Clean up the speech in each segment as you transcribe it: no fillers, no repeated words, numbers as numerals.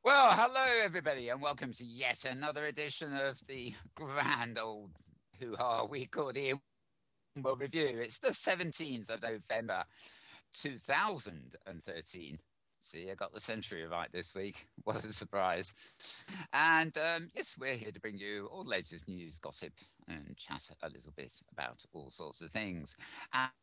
Well, hello everybody, and welcome to yet another edition of the grand old hoo-ha we call the Inworld Review. It's the 17th of November, 2013. See, I got the century right this week. What a surprise. And yes, we're here to bring you all the latest news, gossip, and chat a little bit about all sorts of things.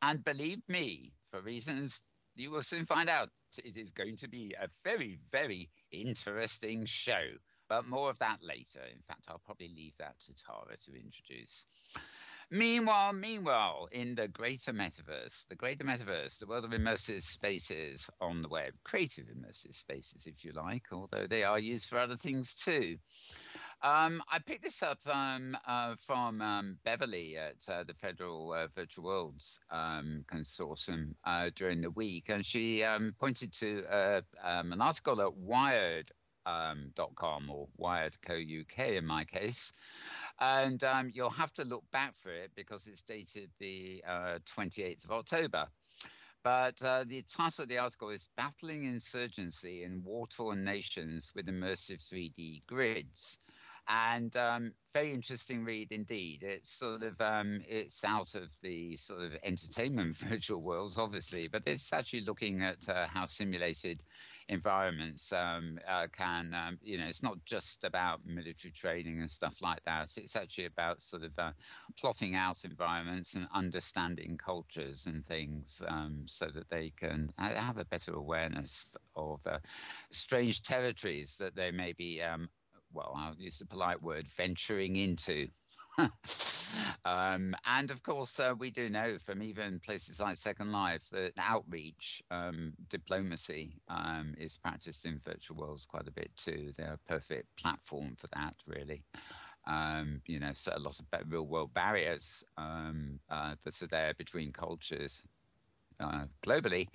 And believe me, for reasons you will soon find out, it is going to be a very, very interesting show. But more of that later. In fact, I'll probably leave that to Tara to introduce. Meanwhile, in the greater metaverse, the world of immersive spaces on the web, creative immersive spaces, if you like, although they are used for other things too. I picked this up from Beverly at the Federal Virtual Worlds Consortium during the week, and she pointed to an article at Wired. .com or Wired Co UK in my case, and you'll have to look back for it because it's dated the 28th of October. But the title of the article is Battling Insurgency in War-Torn Nations with Immersive 3D Grids. And very interesting read indeed. It's sort of it's out of the sort of entertainment virtual worlds, obviously, but it's actually looking at how simulated environments can, it's not just about military training and stuff like that. It's actually about sort of plotting out environments and understanding cultures and things so that they can have a better awareness of strange territories that they may be, well, I'll use the polite word, venturing into. And of course, we do know from even places like Second Life that outreach, diplomacy, is practiced in virtual worlds quite a bit too. They're a perfect platform for that, really. So a lot of real world barriers that are there between cultures. Globally,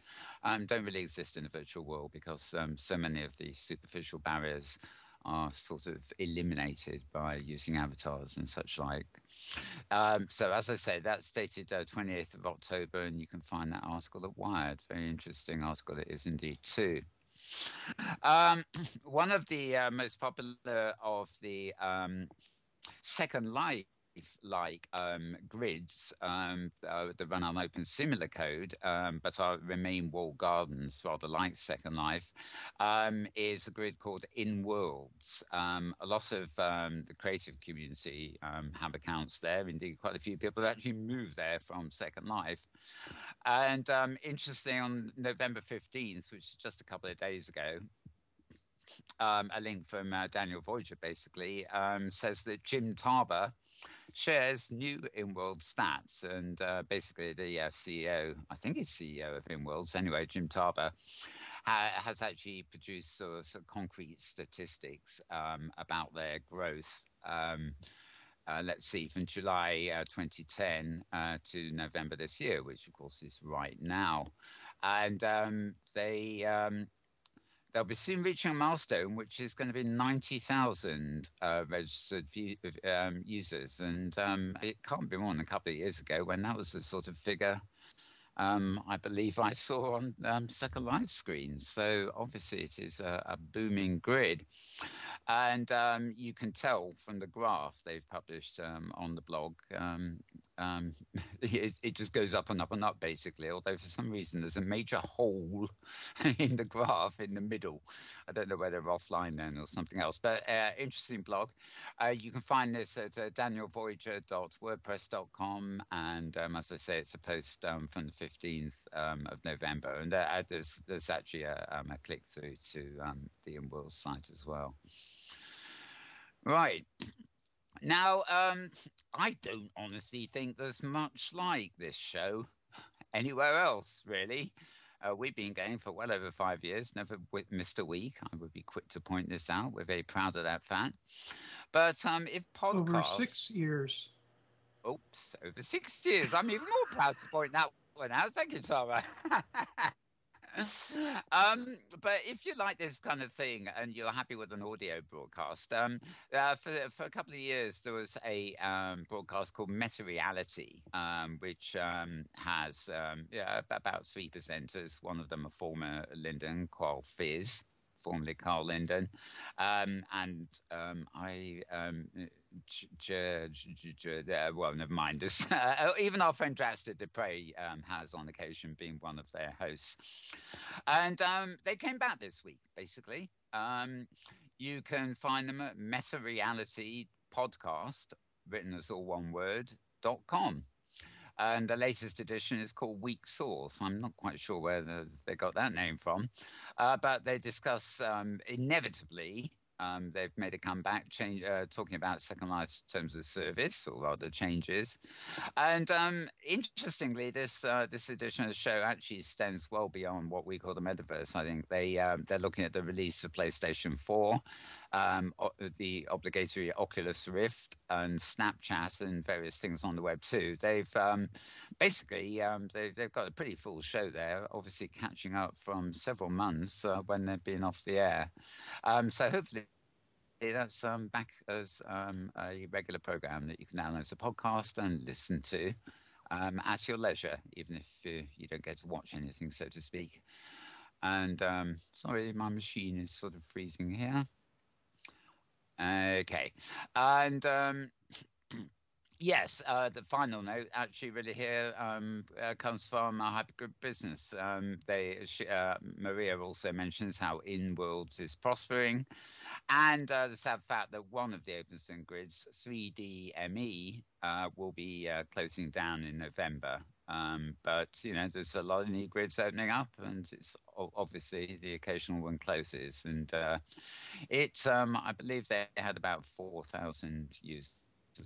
don't really exist in the virtual world because so many of the superficial barriers are sort of eliminated by using avatars and such like. So, as I say, that's dated 28th of October, and you can find that article at Wired. Very interesting article it is indeed, too. Um, One of the most popular of the Second Life like grids that run on open similar code, but are remain walled gardens, rather like Second Life, is a grid called Inworlds. A lot of the creative community have accounts there. Indeed, quite a few people have actually moved there from Second Life. And interesting, on November 15th, which is just a couple of days ago, a link from Daniel Voyager basically says that Jim Tarber shares new InWorld stats. And basically, the CEO, I think he's CEO of InWorlds anyway, Jim Tarber, has actually produced sort of concrete statistics about their growth. Let's see, from July 2010 to November this year, which of course is right now. And they'll be soon reaching a milestone, which is going to be 90,000 registered users. And it can't be more than a couple of years ago when that was the sort of figure I believe I saw on Second Life screens. So obviously it is a booming grid. And you can tell from the graph they've published on the blog, it just goes up and up and up, basically. Although for some reason there's a major hole in the graph in the middle. I don't know whether they're offline then or something else. But interesting blog. You can find this at danielvoyager.wordpress.com. And as I say, it's a post from the 15th of November. And there's actually a click through to the InWorld site as well. Right. Now, I don't honestly think there's much like this show anywhere else, really. We've been going for well over 5 years, never missed a week. I would be quick to point this out. We're very proud of that fact. But if Over podcasts, 6 years. oops, over 6 years, I'm even more proud to point that one out. Thank you, Tara. But if you like this kind of thing and you're happy with an audio broadcast, for a couple of years there was a broadcast called Meta Reality, which has yeah, about three presenters. One of them a former Lyndon Qual Fizz. formerly Carl Linden, and I well, never mind. Even our friend Drasta Dupre has on occasion been one of their hosts, and they came back this week. Basically, you can find them at Meta Reality Podcast, written as all one word, .com. And the latest edition is called Weak Source. I'm not quite sure where they got that name from, but they discuss inevitably. They've made a comeback, talking about Second Life's terms of service, or rather changes. And interestingly, this edition of the show actually extends well beyond what we call the metaverse. I think they're looking at the release of PlayStation 4, the obligatory Oculus Rift, and Snapchat, and various things on the web too. They've they've got a pretty full show there, obviously catching up from several months when they've been off the air. So hopefully that's back as a regular program that you can download as a podcast and listen to at your leisure, even if you don't get to watch anything, so to speak. And sorry, my machine is sort of freezing here. Okay. And yes, the final note actually really here comes from Hypergrid Business. Maria also mentions how Inworld is prospering, and the sad fact that one of the OpenStream grids, 3D will be closing down in November. But there's a lot of new grids opening up, and it's obviously the occasional one closes. And I believe they had about 4,000 users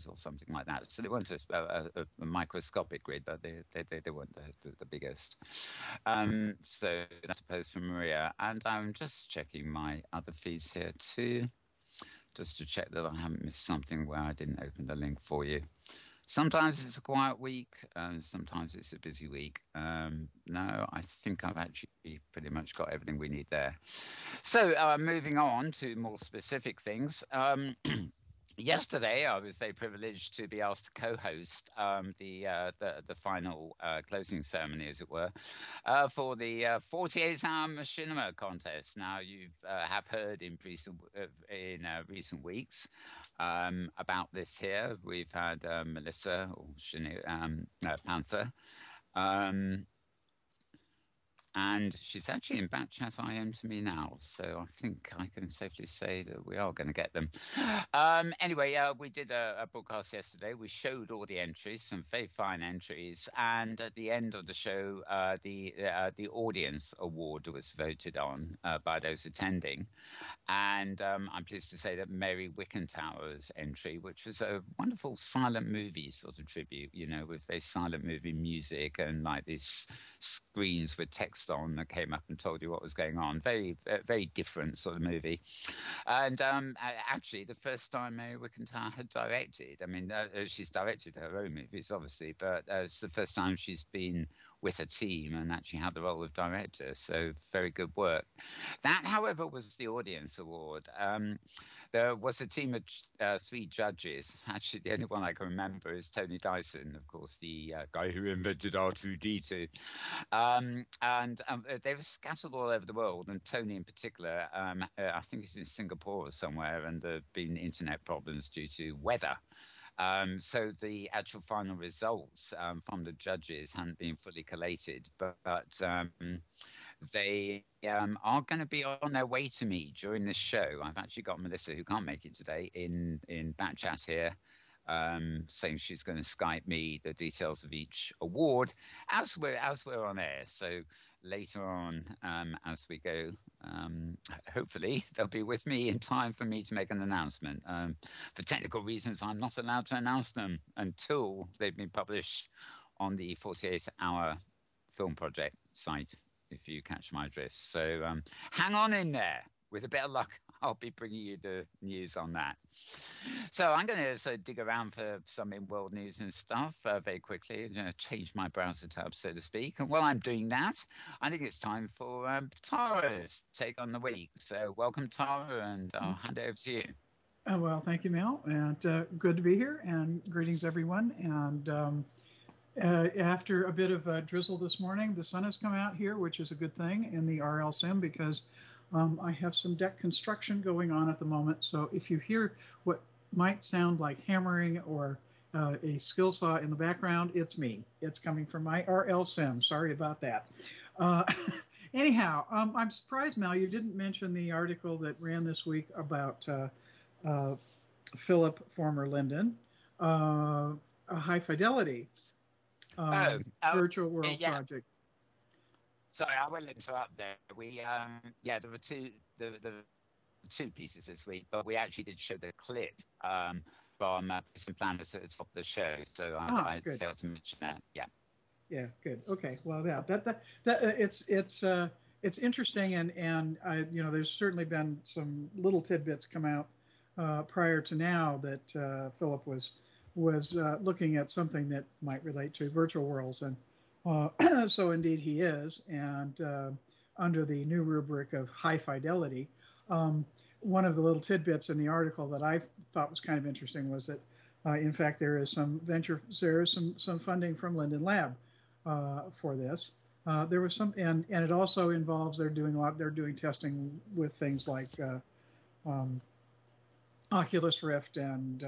or something like that. So they weren't a microscopic grid, but they weren't the biggest. So that's a post from Maria. And I'm just checking my other feeds here too, just to check that I haven't missed something where I didn't open the link for you. Sometimes it's a quiet week, and sometimes it's a busy week. No, I think I've actually pretty much got everything we need there. So moving on to more specific things. Yesterday, I was very privileged to be asked to co-host the final closing ceremony, as it were, for the 48-hour machinima contest. Now, you have heard in recent weeks about this here. We've had Melissa or Panther. And she's actually in back chat IM to me now, so I think I can safely say that we are going to get them. Anyway, we did a broadcast yesterday. We showed all the entries, some very fine entries, and at the end of the show, the audience award was voted on by those attending. And I'm pleased to say that Mary Wickentower's entry, which was a wonderful silent movie sort of tribute, with very silent movie music and like these screens with text on that came up and told you what was going on. Very, very different sort of movie. And actually, the first time Mary Wickentower had directed, I mean, she's directed her own movies, obviously, but it's the first time she's been with a team and actually had the role of director. So very good work. That, however, was the audience award. There was a team of 3 judges. Actually, the only one I can remember is Tony Dyson, of course, the guy who invented R2D2. And they were scattered all over the world, and Tony in particular, I think he's in Singapore or somewhere, and there have been internet problems due to weather. So the actual final results from the judges hadn't been fully collated, but they are going to be on their way to me during this show. I've actually got Melissa, who can't make it today, in back chat here, saying she's going to Skype me the details of each award as we're on air. So later on, as we go, hopefully they'll be with me in time for me to make an announcement. For technical reasons, I'm not allowed to announce them until they've been published on the 48-hour film project site, if you catch my drift. So hang on in there. With a bit of luck, I'll be bringing you the news on that. So I'm going to sort of dig around for some Inworld news and stuff very quickly. I'm going to change my browser tab, so to speak. And while I'm doing that, I think it's time for Tara's take on the week. So welcome, Tara, and I'll hand it over to you. Well, thank you, Mel, and good to be here, and greetings, everyone. And after a bit of a drizzle this morning, the sun has come out here, which is a good thing in the RL Sim, because I have some deck construction going on at the moment, so if you hear what might sound like hammering or a skill saw in the background, it's me. It's coming from my RL Sim. Sorry about that. Uh, anyhow, I'm surprised, Mal, you didn't mention the article that ran this week about uh, Philip, former Linden, a high fidelity Oh, virtual world yeah. project. Sorry, I will interrupt there. Yeah, there were the two pieces this week, but we actually did show the clip from Piston Planners at the top of the show, so Ah, I good. failed to mention that. Yeah. Yeah, good. Okay. Well, yeah, it's interesting, and there's certainly been some little tidbits come out prior to now that Philip was looking at something that might relate to virtual worlds, and so indeed he is, and under the new rubric of high fidelity. Um, One of the little tidbits in the article that I thought was kind of interesting was that, in fact, there is some funding from Linden Lab for this. There was some, and it also involves they're doing testing with things like um, Oculus Rift and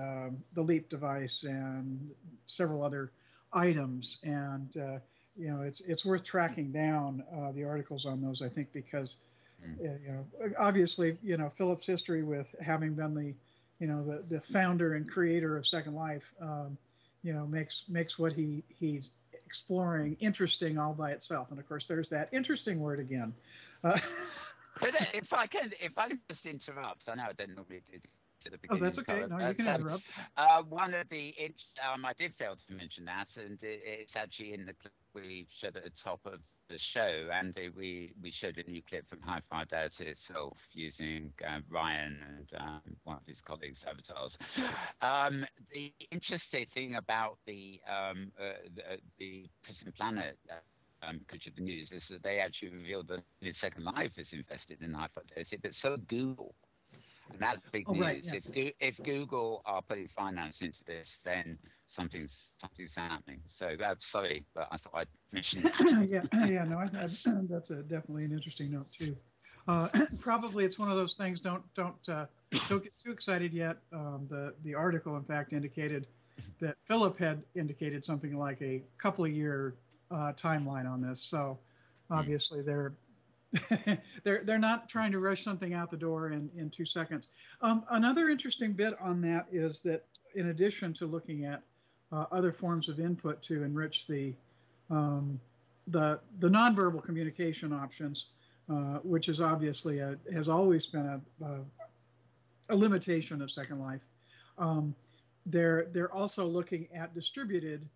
the Leap device and several other items. And it's worth tracking down the articles on those. I think because obviously Philip's history with having been the founder and creator of Second Life, makes what he's exploring interesting all by itself. And of course, there's that interesting word again. But if I can just interrupt, I know I don't normally do this at the Oh, beginning that's of the okay. call, No, you but can interrupt. one of the I did fail to mention that, and it's actually in the clip we showed at the top of the show, and we showed a new clip from High Fidelity itself using Ryan and one of his colleagues' avatars. The interesting thing about the Prison Planet. Coverage of the news is that they actually revealed that Second Life is invested in high fidelity, but so Google. And that's big Oh, right. news. Yes. If Google are putting finance into this, then something's happening. So sorry, but I thought I'd mention Yeah. that. Yeah. No, that's definitely an interesting note too. Probably it's one of those things. Don't get too excited yet. The article, in fact, indicated that Philip had indicated something like a couple of year timeline on this. So obviously they're not trying to rush something out the door in 2 seconds. Another interesting bit on that is that in addition to looking at other forms of input to enrich um, the nonverbal communication options, which is obviously has always been a limitation of Second Life. They're also looking at distributed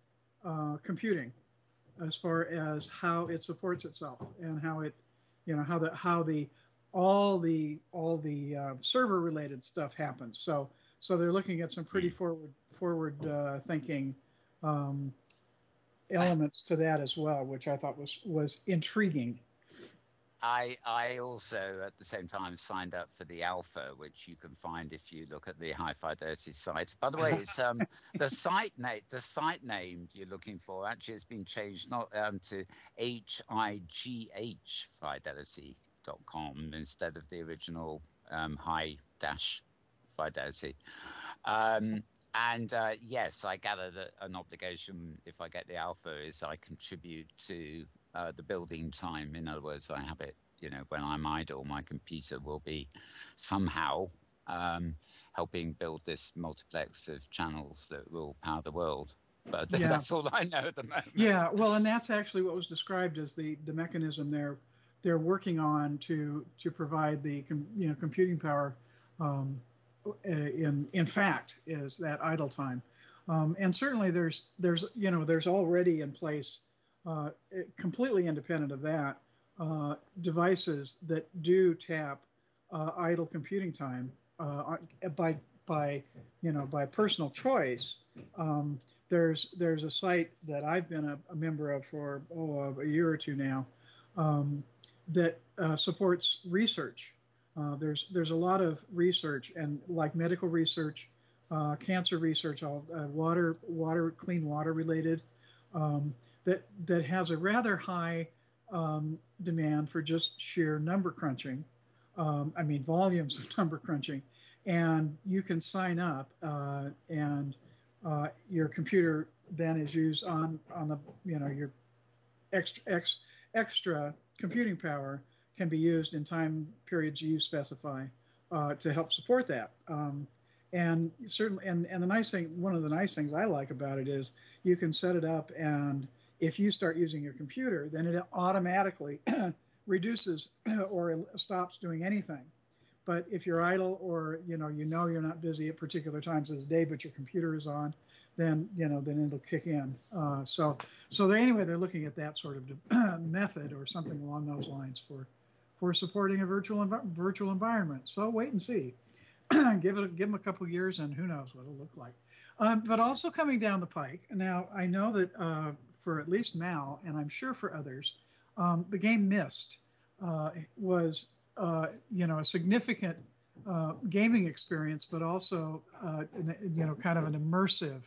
computing as far as how it supports itself and how it, how the all the server related stuff happens. So they're looking at some pretty forward thinking elements to that as well, which I thought was intriguing. I also at the same time signed up for the alpha, which you can find if you look at the High Fidelity site. By the way, it's the site name you're looking for actually has been changed not to HIGH Fidelity.com instead of the original high dash fidelity. And yes, I gather that an obligation, if I get the alpha, is I contribute to the building time. In other words, I have it, when I'm idle, my computer will be somehow helping build this multiplex of channels that will power the world. But Yeah. that's all I know at the moment. Yeah, well, and that's actually what was described as the mechanism they're working on to provide the computing power. In fact, is that idle time, and certainly there's already in place, completely independent of that, devices that do tap idle computing time by by personal choice. There's a site that I've been a member of for a year or two now, that supports research. There's a lot of research and like medical research, cancer research, all clean water related, that has a rather high demand for just sheer number crunching. I mean, volumes of number crunching, and you can sign up, and your computer then is used on the your extra computing power can be used in time periods you specify to help support that. And certainly, and the nice thing, one of the nice things I like about it is you can set it up, and if you start using your computer, then it automatically reduces or stops doing anything. But if you're idle, or you're not busy at particular times of the day, but your computer is on, then then it'll kick in. Anyway, they're looking at that sort of method or something along those lines for supporting a virtual environment. So wait and see. give them a couple years, and who knows what it'll look like. But also coming down the pike. Now I know that for at least Mal, and I'm sure for others, the game Myst was a significant gaming experience, but also kind of an immersive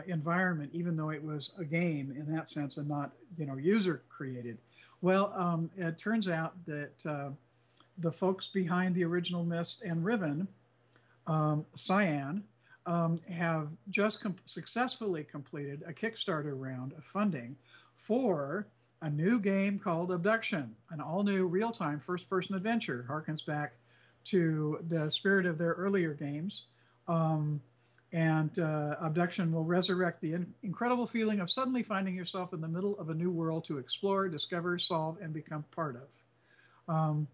environment, even though it was a game in that sense and not user created. Well, it turns out that the folks behind the original Myst and Riven, Cyan, have just successfully completed a Kickstarter round of funding for a new game called Abduction, an all-new real-time first-person adventure. Harkens back to the spirit of their earlier games. Abduction will resurrect the incredible feeling of suddenly finding yourself in the middle of a new world to explore, discover, solve, and become part of.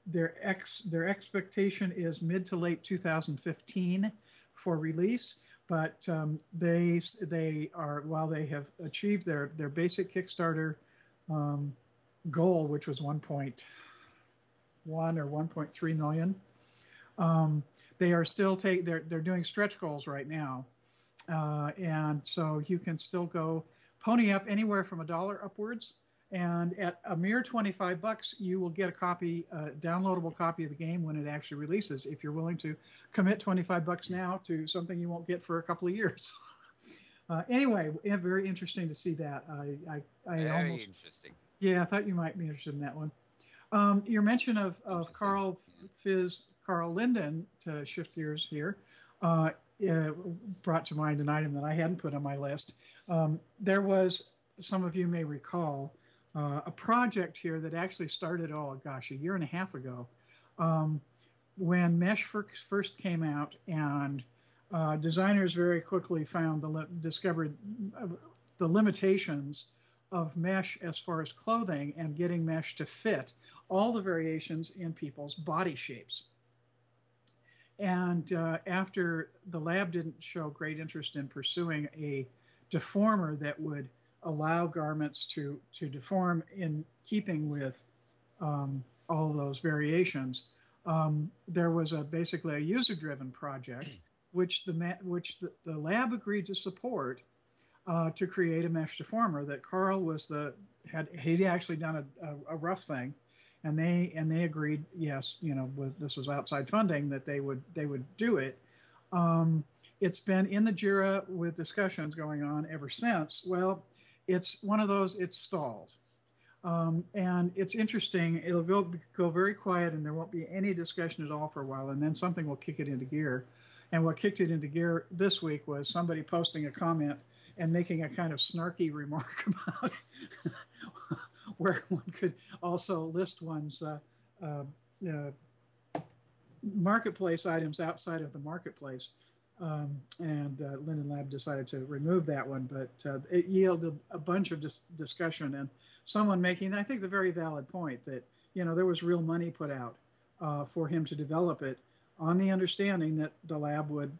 Their expectation is mid to late 2015 for release, but they are, while they have achieved their basic Kickstarter goal, which was 1.1 or 1.3 million, they are still they're doing stretch goals right now, and so you can still go pony up anywhere from $1 upwards. And at a mere $25, you will get a downloadable copy of the game when it actually releases, if you're willing to commit $25 now to something you won't get for a couple of years. Anyway, very interesting to see that. Very interesting. Yeah, I thought you might be interested in that one. Your mention of Carl Linden, to shift gears here, brought to mind an item that I hadn't put on my list. There was, some of you may recall, a project here that actually started, a year and a half ago, when Mesh first came out, and designers very quickly discovered the limitations of Mesh as far as clothing and getting Mesh to fit all the variations in people's body shapes. And after the lab didn't show great interest in pursuing a deformer that would allow garments to deform in keeping with all those variations, there was basically a user-driven project which the lab agreed to support to create a mesh deformer. That Carl he'd actually done a rough thing, and they agreed, yes, this was outside funding, that they would do it. It's been in the JIRA with discussions going on ever since. Well, it's one of those, it's stalled. And it's interesting, it'll go very quiet, and there won't be any discussion at all for a while, and then something will kick it into gear. And what kicked it into gear this week was somebody posting a comment and making a kind of snarky remark about where one could also list one's marketplace items outside of the marketplace. Linden Lab decided to remove that one, but it yielded a bunch of discussion, and someone making, I think, the very valid point that there was real money put out for him to develop it, on the understanding that the lab would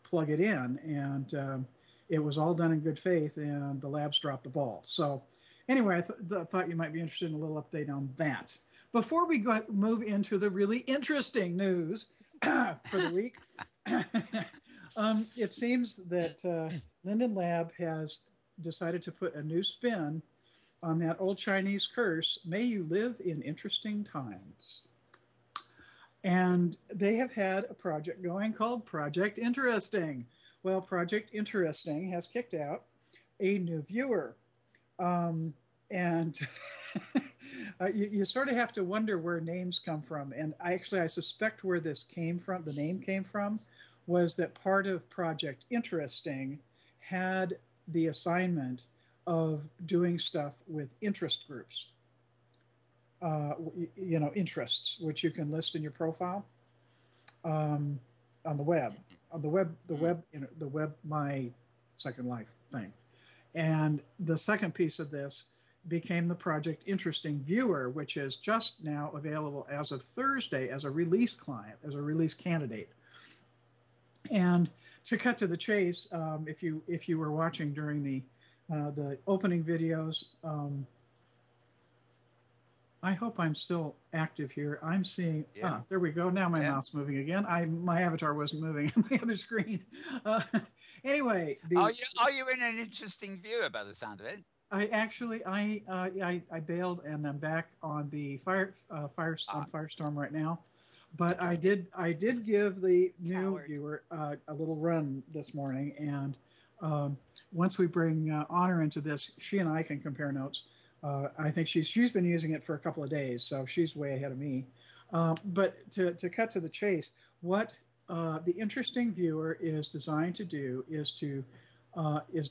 plug it in, and it was all done in good faith, and the labs dropped the ball. So anyway, I thought you might be interested in a little update on that. Before we move into the really interesting news for the week, it seems that Linden Lab has decided to put a new spin on that old Chinese curse, "May you live in interesting times." And they have had a project going called Project Interesting. Well, Project Interesting has kicked out a new viewer. And you sort of have to wonder where names come from. And I suspect where this came from, the name came from, was that part of Project Interesting had the assignment of doing stuff with interest groups, interests, which you can list in your profile um, on the web, the web, my Second Life thing. And the second piece of this became the Project Interesting Viewer, which is just now available as of Thursday as a release client, as a release candidate. And to cut to the chase, if you were watching during the opening videos, I hope I'm still active here. I'm seeing, there we go. Now my mouse moving again. My avatar wasn't moving on my other screen. Anyway, are you in an interesting view by the sound of it? I bailed and I'm back on the Firestorm right now, but I did give the new viewer a little run this morning, and once we bring Honour into this, she and I can compare notes. I think she's been using it for a couple of days, so she's way ahead of me. But to cut to the chase, what the Interesting Viewer is designed to do is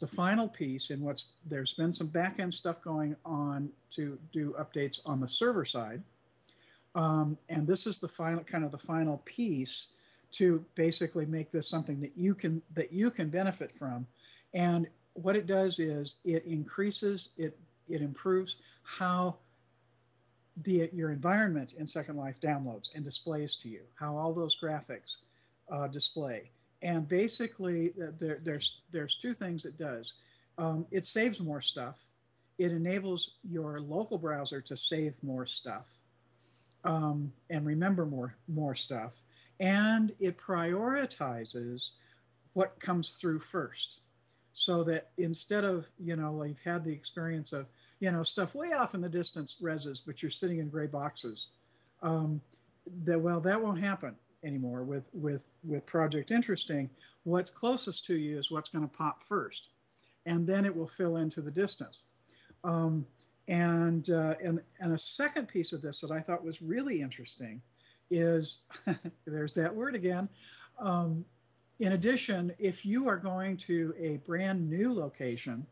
the final piece in there's been some back-end stuff going on to do updates on the server side. And this is the final piece to basically make this something that you can benefit from. And what it does is it improves how your environment in Second Life downloads and displays to you, how all those graphics display. And basically, there's two things it does. It saves more stuff. It enables your local browser to save more stuff and remember more stuff. And it prioritizes what comes through first. So that instead of, you've had the experience of, stuff way off in the distance reses, but you're sitting in gray boxes. That won't happen anymore with Project Interesting. What's closest to you is what's going to pop first, and then it will fill into the distance. And a second piece of this that I thought was really interesting is there's that word again. In addition, if you are going to a brand new location,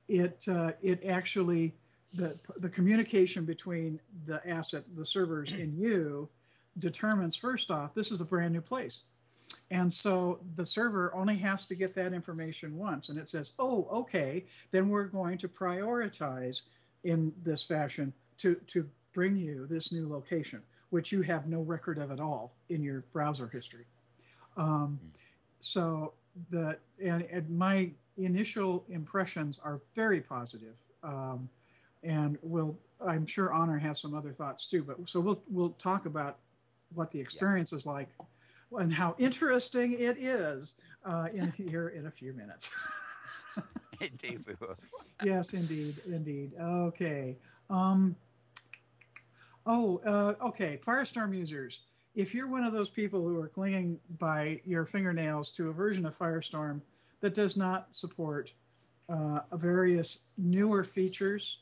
it actually the communication between the asset, the servers, and you determines, first off, this is a brand new place. And so the server only has to get that information once, and it says, oh, okay, then we're going to prioritize in this fashion to bring you this new location, which you have no record of at all in your browser history. So and my initial impressions are very positive. And I'm sure Honour has some other thoughts too, but so we'll talk about what the experience is like and how interesting it is here in a few minutes. Indeed, we will. Yes, indeed. Okay. Okay. Firestorm users, if you're one of those people who are clinging by your fingernails to a version of Firestorm that does not support various newer features,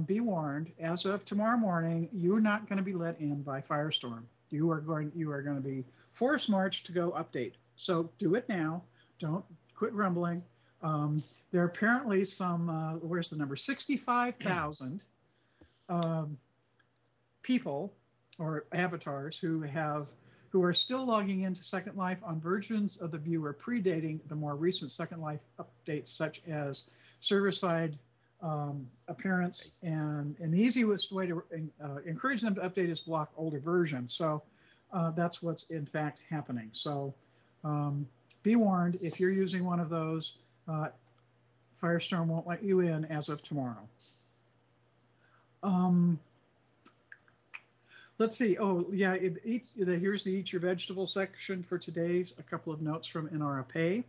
be warned. As of tomorrow morning, you're not going to be let in by Firestorm. You are going to be force marched to go update. So do it now. Don't quit grumbling. There are apparently some. Where's the number? 65,000 people or avatars who are still logging into Second Life on versions of the viewer predating the more recent Second Life updates, such as server-side appearance, and the easiest way to encourage them to update is block older versions. So that's what's in fact happening. So be warned, if you're using one of those, Firestorm won't let you in as of tomorrow. Let's see. Oh, yeah. Here's the Eat Your Vegetable section for today. A couple of notes from NRAP.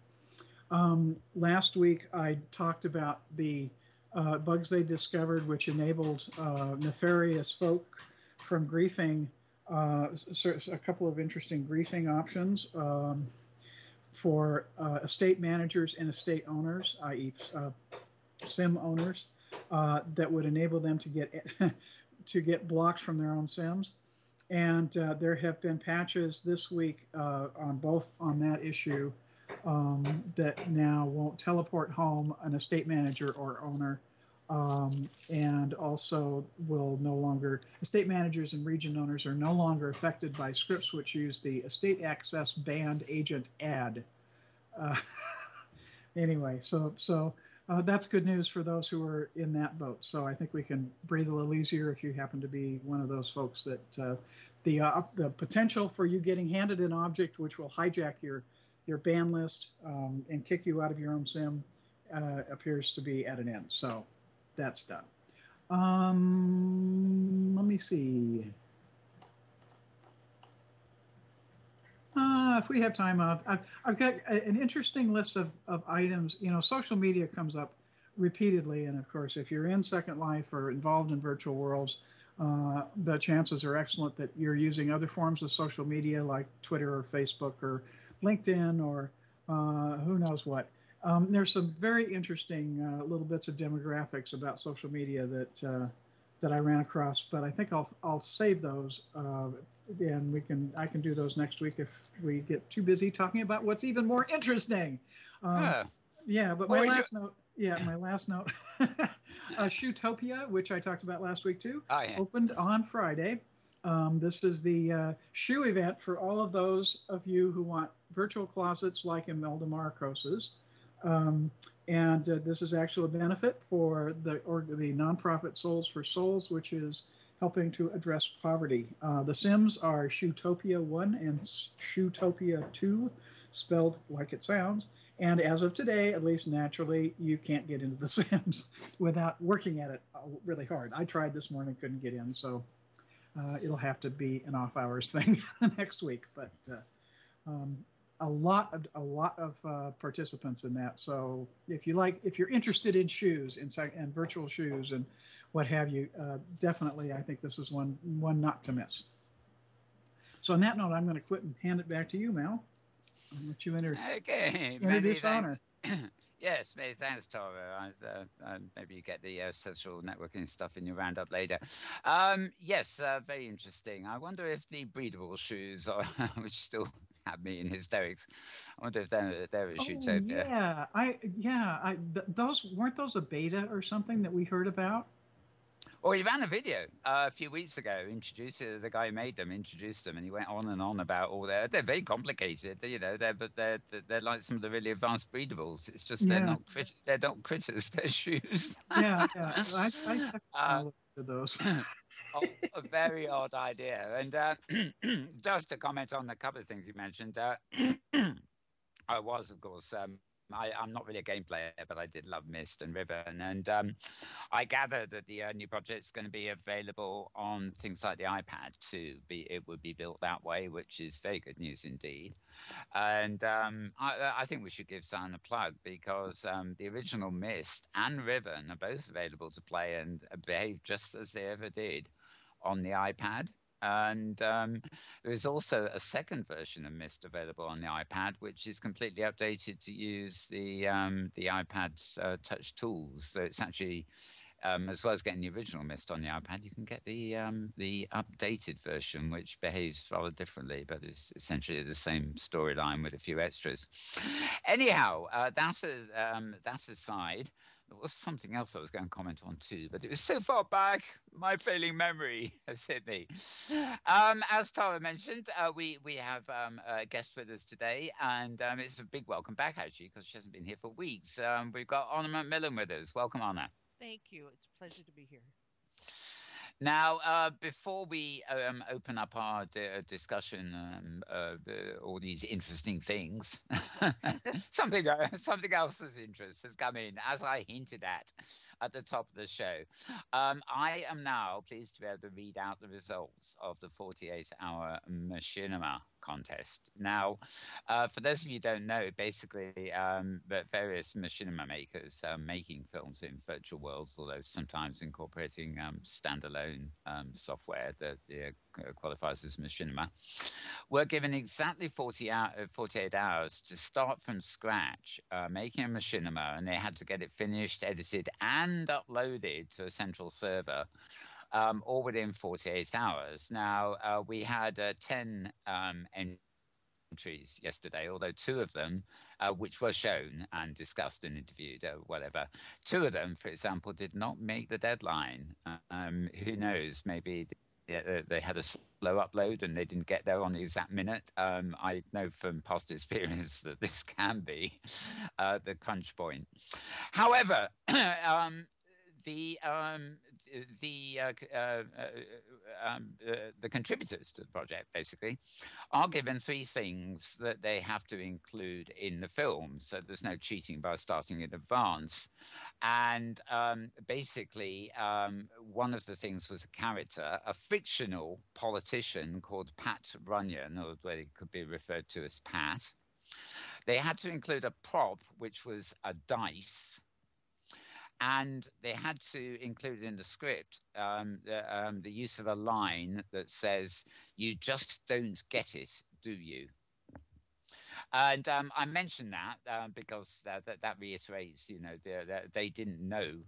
Last week, I talked about the bugs they discovered, which enabled nefarious folk from griefing, a couple of interesting griefing options for estate managers and estate owners, i.e. sim owners that would enable them to get to get blocks from their own sims. And there have been patches this week on that issue that now won't teleport home an estate manager or owner, and also will no longer estate managers and region owners are no longer affected by scripts which use the estate access band agent add. Uh, anyway, that's good news for those who are in that boat. So I think we can breathe a little easier if you happen to be one of those folks that the potential for you getting handed an object which will hijack your ban list and kick you out of your own sim appears to be at an end. So that's done. Let me see. If we have time, I've got an interesting list of items. You know, social media comes up repeatedly, and of course, if you're in Second Life or involved in virtual worlds, the chances are excellent that you're using other forms of social media like Twitter or Facebook or LinkedIn or who knows what. There's some very interesting little bits of demographics about social media that I ran across, but I think I'll save those, and I can do those next week if we get too busy talking about what's even more interesting. Yeah, but my last note. Yeah, my last note. Shootopia, which I talked about last week too, opened on Friday. This is the shoe event for all of those of you who want virtual closets like Imelda Marcos's. And this is actually a benefit for the nonprofit Souls for Souls, which is helping to address poverty. The Sims are Shootopia 1 and Shootopia 2, spelled like it sounds. And as of today, at least naturally, you can't get into the Sims without working at it really hard. I tried this morning, couldn't get in, so it'll have to be an off hours thing next week. But a lot of participants in that. So if you're interested in shoes and virtual shoes and what have you, definitely I think this is one not to miss. So on that note, I'm going to quit and hand it back to you, Mal. I'll let you introduce Honour. Yes, many thanks, Tara. Maybe you get the social networking stuff in your roundup later. Yes, very interesting. I wonder if the breedable shoes are, which still have me in hysterics. I wonder if they're a Shootopia. Those weren't those a beta or something that we heard about? Well, he ran a video a few weeks ago, the guy who made them, introduced them, and he went on and on about all their. They're very complicated, you know. They're like some of the really advanced breedables. It's just they're not critters, they're shoes. Yeah. I looked at those. A very odd idea. And just to comment on a couple of things you mentioned, I was, of course. I'm not really a game player, but I did love Myst and Riven. And I gather that the new project is going to be available on things like the iPad too. It would be built that way, which is very good news indeed. And I think we should give Sun a plug because the original Myst and Riven are both available to play and behave just as they ever did on the iPad. And there is also a second version of Myst available on the iPad, which is completely updated to use the iPad's touch tools. So it's actually, as well as getting the original Myst on the iPad, you can get the updated version, which behaves rather differently, but is essentially the same storyline with a few extras. Anyhow, that aside. There was something else I was going to comment on too, but it was so far back, my failing memory has hit me. As Tara mentioned, we have a guest with us today, and it's a big welcome back, actually, because she hasn't been here for weeks. We've got Honour McMillan with us. Welcome, Honour. Thank you. It's a pleasure to be here. Now, before we open up our discussion, all these interesting things, something else of interest has come in, as I hinted at the top of the show. I am now pleased to be able to read out the results of the 48-hour machinima contest. Now, for those of you who don't know, basically, various machinima makers making films in virtual worlds, although sometimes incorporating standalone software that qualifies as machinima, were given exactly 48 hours to start from scratch making a machinima, and they had to get it finished, edited, and uploaded to a central server, all within 48 hours. Now, we had 10 entries yesterday, although two of them, which were shown and discussed and interviewed, whatever, two of them, for example, did not make the deadline. Who knows? Maybe they had a slow upload and they didn't get there on the exact minute. I know from past experience that this can be the crunch point. However, the contributors to the project basically are given three things that they have to include in the film, so there's no cheating by starting in advance. And basically, one of the things was a character, a fictional politician called Pat Runyon, or they could be referred to as Pat. They had to include a prop, which was a dice. And they had to include in the script the use of a line that says, "You just don't get it, do you?" And I mentioned that because that reiterates, they didn't know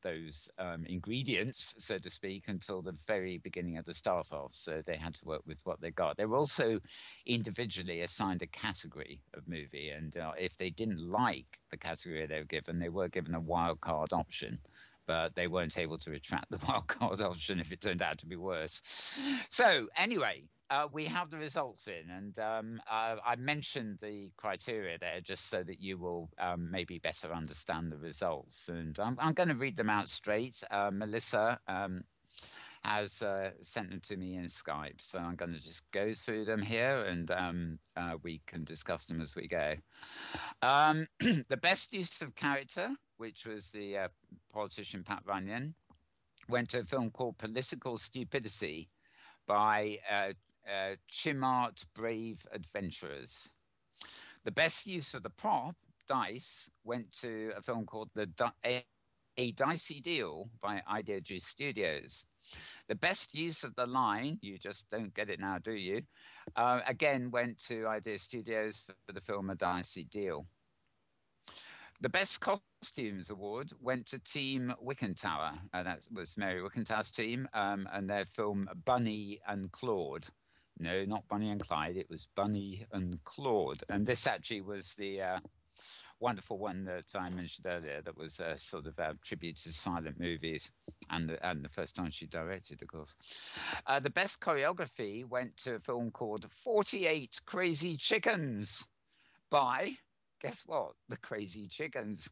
those ingredients, so to speak, until the very beginning of the start off. So they had to work with what they got. They were also individually assigned a category of movie, and if they didn't like the category they were given a wild card option. But they weren't able to retract the wild card option if it turned out to be worse. So anyway, we have the results in, and I mentioned the criteria there just so that you will maybe better understand the results. And I'm going to read them out straight. Melissa has sent them to me in Skype, so I'm going to just go through them here, and we can discuss them as we go. The best use of character, which was the politician Pat Runyon, went to a film called Political Stupidity by Chimart Brave Adventurers. The best use of the prop, dice, went to a film called A Dicey Deal by Idea Juice Studios. The best use of the line, "You just don't get it now, do you?" Again went to Idea Studios for the film A Dicey Deal. The Best Costumes Award went to Team Wickentower. That was Mary Wickentower's team, and their film Bunny and Claude. No, not Bunny and Clyde. It was Bunny and Claude. And this actually was the wonderful one that I mentioned earlier that was a sort of a tribute to silent movies, and the first time she directed, of course. The Best Choreography went to a film called 48 Crazy Chickens by... guess what? The Crazy Chickens.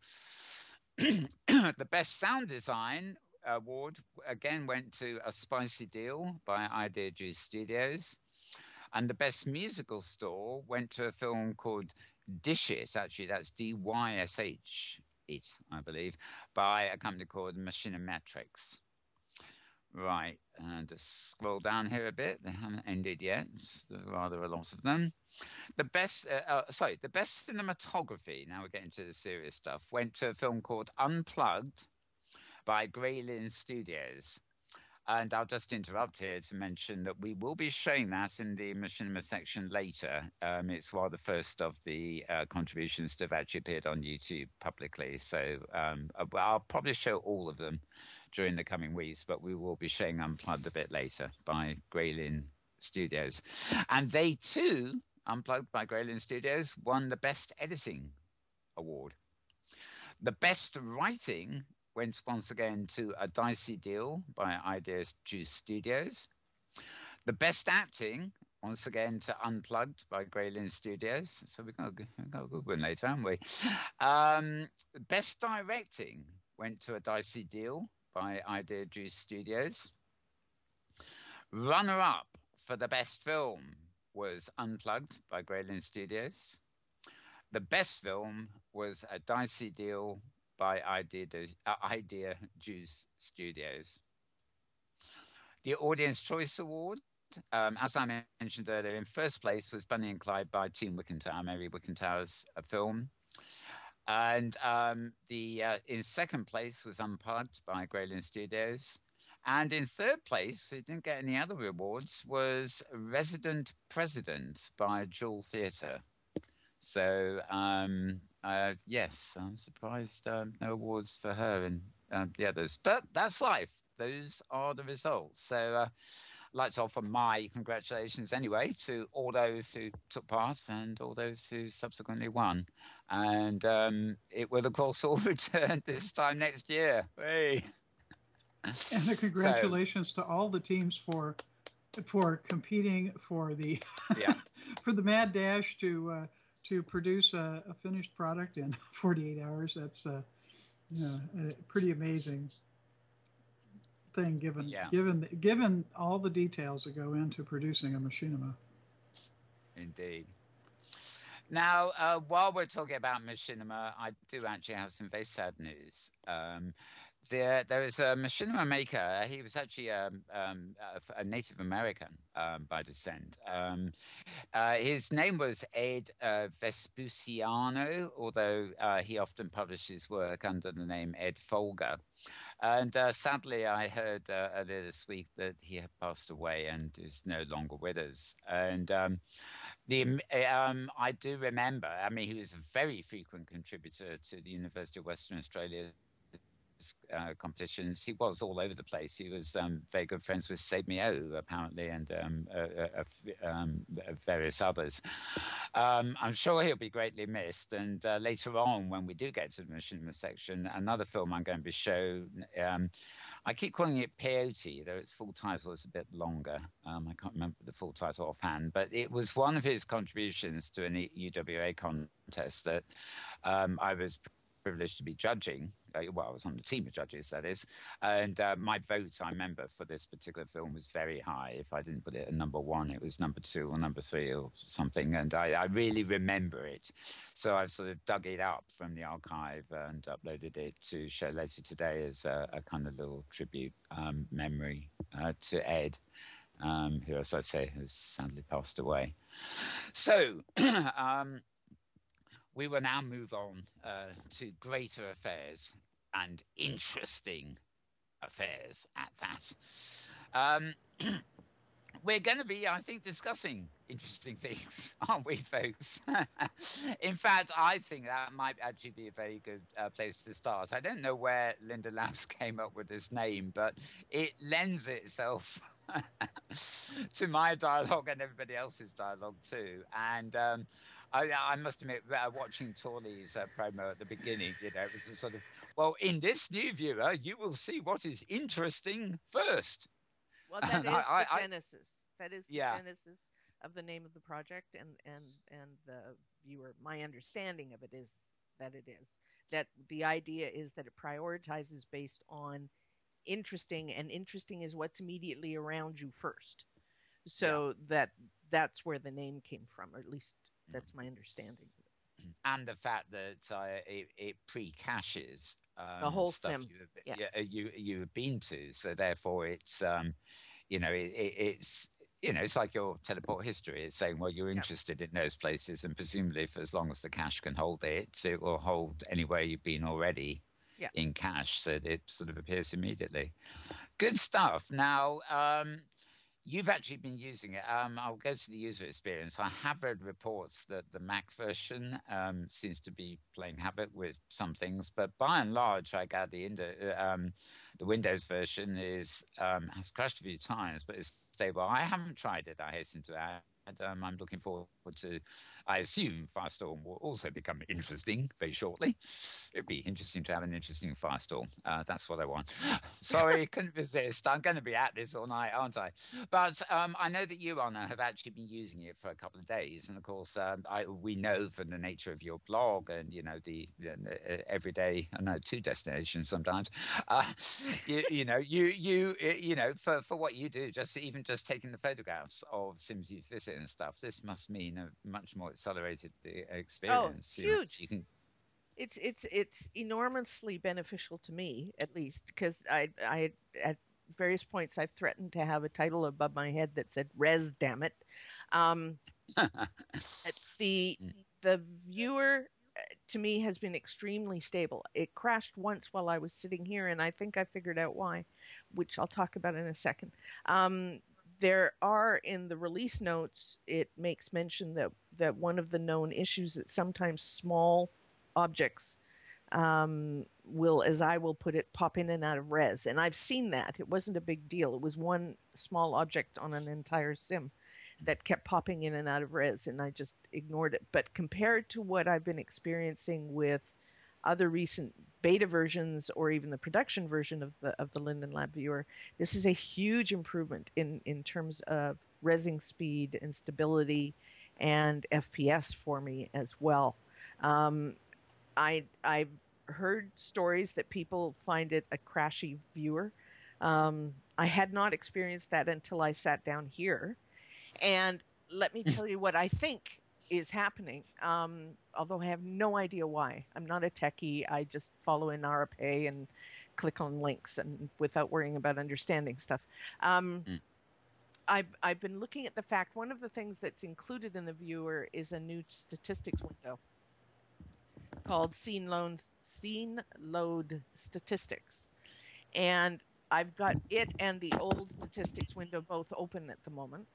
The Best Sound Design Award again went to A Spicy Deal by Idea Juice Studios. And the Best Musical Score went to a film called Dish It. Actually, that's DYSH, it, I believe, by a company called Machinometrics. Right, and just scroll down here a bit. They haven't ended yet. There's rather a lot of them. The best cinematography, now we're getting to the serious stuff, went to a film called Unplugged by Graylin Studios. And I'll just interrupt here to mention that we will be showing that in the machinima section later. It's one of the first of the contributions to have actually appeared on YouTube publicly. So I'll probably show all of them during the coming weeks, but we will be showing Unplugged a bit later by Graylin Studios. And they too, Unplugged by Graylin Studios, won the Best Editing Award. The Best Writing went once again to A Dicey Deal by Idea Juice Studios. The Best Acting, once again, to Unplugged by Graylin Studios. So we've got a good one later, haven't we? Best Directing went to A Dicey Deal by Idea Juice Studios. Runner-up for the Best Film was Unplugged by Graylin Studios. The Best Film was A Dicey Deal by Idea Juice Studios. The Audience Choice Award As I mentioned earlier, in first place was Bunny and Clyde by Team Wickentower, Mary Wickentower's film. And the in second place was Unplugged by Grayling Studios. And in third place, who didn't get any other awards, was Resident President by Jewel Theatre. So, yes, I'm surprised no awards for her and the others. But that's life. Those are the results. So, I'd like to offer my congratulations anyway to all those who took part and all those who subsequently won. And it will, of course, all return this time next year. Hey. And a So, congratulations to all the teams for competing for the yeah. for the mad dash to produce a finished product in 48 hours. That's a pretty amazing thing given all the details that go into producing a machinima. Indeed. Now, while we're talking about machinima, I do actually have some very sad news. There is a machinima maker. He was actually a Native American by descent. His name was Ed Vespuciano, although he often published his work under the name Ed Folger. And sadly, I heard earlier this week that he had passed away and is no longer with us. And I do remember. I mean, he was a very frequent contributor to the University of Western Australia competitions. He was all over the place. He was very good friends with Save Me O, apparently, and various others. I'm sure he'll be greatly missed. And later on, when we do get to the machinima section, another film I'm going to be shown. I keep calling it Peyote, though its full title is a bit longer. I can't remember the full title offhand, but it was one of his contributions to an UWA contest that I was privileged to be judging. Well, I was on the team of judges, that is. And my vote, I remember, for this particular film was very high. If I didn't put it at number one, it was number two or number three or something. And I really remember it. So I've sort of dug it up from the archive and uploaded it to show later today as a kind of little tribute memory to Ed, who, as I say, has sadly passed away. So, we will now move on to greater affairs and interesting affairs at that. We're going to be, I think, discussing interesting things, aren't we, folks? In fact, I think that might actually be a very good place to start. I don't know where Linda Labs came up with this name, but it lends itself to my dialogue and everybody else's dialogue too. And I must admit, watching Torley's promo at the beginning, it was a sort of, well, in this new viewer, you will see what is interesting first. Well, that is the genesis. That is the genesis of the name of the project and the viewer. My understanding of it is that the idea is that it prioritizes based on interesting, and interesting is what's immediately around you first. So that's where the name came from, or at least that's my understanding. And the fact that it pre-caches the whole stuff sim you've been to, so therefore it's it's like your teleport history. It's saying, well, you're interested in those places, and presumably for as long as the cache can hold it, it will hold anywhere you've been already in cache, so it sort of appears immediately. Good stuff. Now, you've actually been using it. I'll go to the user experience. I have read reports that the Mac version seems to be playing havoc with some things, but by and large, I gather the Windows version has crashed a few times, but it's stable. I haven't tried it, I hasten to add. I'm looking forward to, I assume Firestorm will also become interesting very shortly. It'd be interesting to have an interesting Firestorm. That's what I want. Sorry, couldn't resist. I'm going to be at this all night, aren't I? But I know that you, Anna, have actually been using it for a couple of days. And of course, we know from the nature of your blog and, the everyday, I know, two destinations sometimes, for what you do, just taking the photographs of Sims you visit and stuff, this must mean a much more accelerated experience. Oh, huge! It's enormously beneficial to me, at least, because I various points, I've threatened to have a title above my head that said "Res, damn it." The viewer, to me, has been extremely stable. It crashed once while I was sitting here, and I think I figured out why, which I'll talk about in a second. There are, in the release notes, it makes mention that one of the known issues that sometimes small objects will, as I will put it, pop in and out of res. And I've seen that. It wasn't a big deal. It was one small object on an entire sim that kept popping in and out of res, and I just ignored it. But compared to what I've been experiencing with other recent beta versions or even the production version of the Linden Lab viewer, this is a huge improvement in terms of resing speed and stability and FPS for me as well. I've heard stories that people find it a crashy viewer. I had not experienced that until I sat down here. And let me tell you what I think is happening, although I have no idea why. I'm not a techie. I just follow in RPA and click on links and without worrying about understanding stuff. I've been looking at the fact one of the things that's included in the viewer is a new statistics window called Scene Load Statistics. And I've got it and the old statistics window both open at the moment.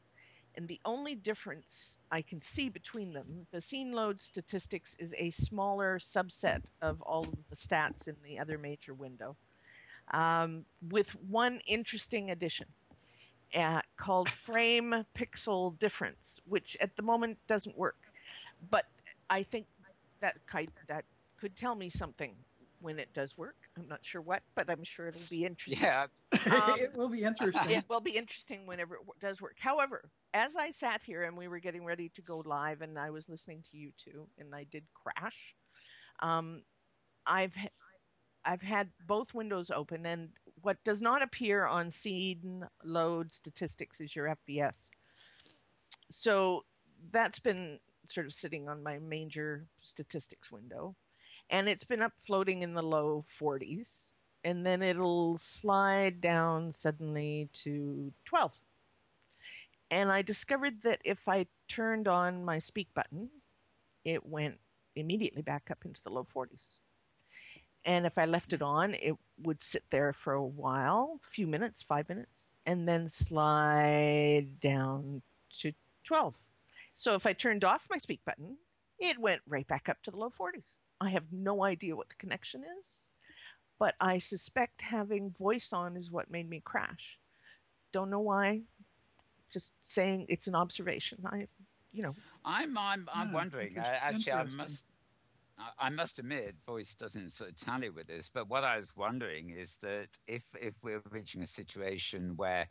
And the only difference I can see between them, the scene load statistics is a smaller subset of all of the stats in the other major window, with one interesting addition called frame pixel difference, which at the moment doesn't work. But I think that could tell me something when it does work. I'm not sure what, but I'm sure it'll be interesting. Yeah. It will be interesting. It will be interesting whenever it does work. However, as I sat here and we were getting ready to go live and I was listening to you two and I did crash, I've had both windows open, and what does not appear on scene load statistics is your FPS. So that's been sort of sitting on my major statistics window, and it's been up floating in the low 40s, and then it'll slide down suddenly to 12. And I discovered that if I turned on my speak button, it went immediately back up into the low 40s. And if I left it on, it would sit there for a while, a few minutes, 5 minutes, and then slide down to 12. So if I turned off my speak button, it went right back up to the low 40s. I have no idea what the connection is, but I suspect having voice on is what made me crash. Don't know why. Just saying it's an observation. I'm wondering. Actually, I must admit, voice doesn't sort of tally with this. But what I was wondering is that if we're reaching a situation where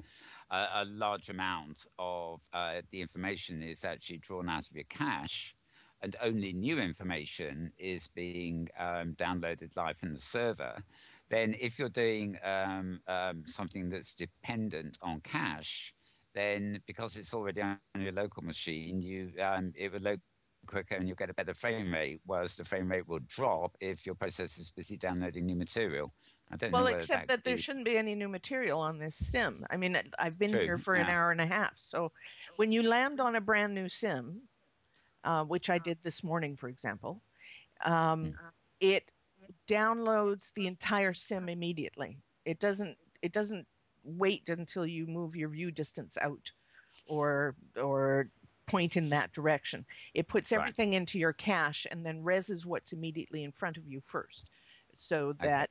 a large amount of the information is actually drawn out of your cache, and only new information is being downloaded live from the server, then if you're doing something that's dependent on cache, then because it's already on your local machine, it will load quicker and you'll get a better frame rate, whereas the frame rate will drop if your processor is busy downloading new material. I don't know. Well, except that there shouldn't be any new material on this sim. I mean, I've been here for an hour and a half. So when you land on a brand new sim, which I did this morning, for example, it downloads the entire sim immediately. It doesn't wait until you move your view distance out or point in that direction. It puts everything into your cache and then reses what's immediately in front of you first, so that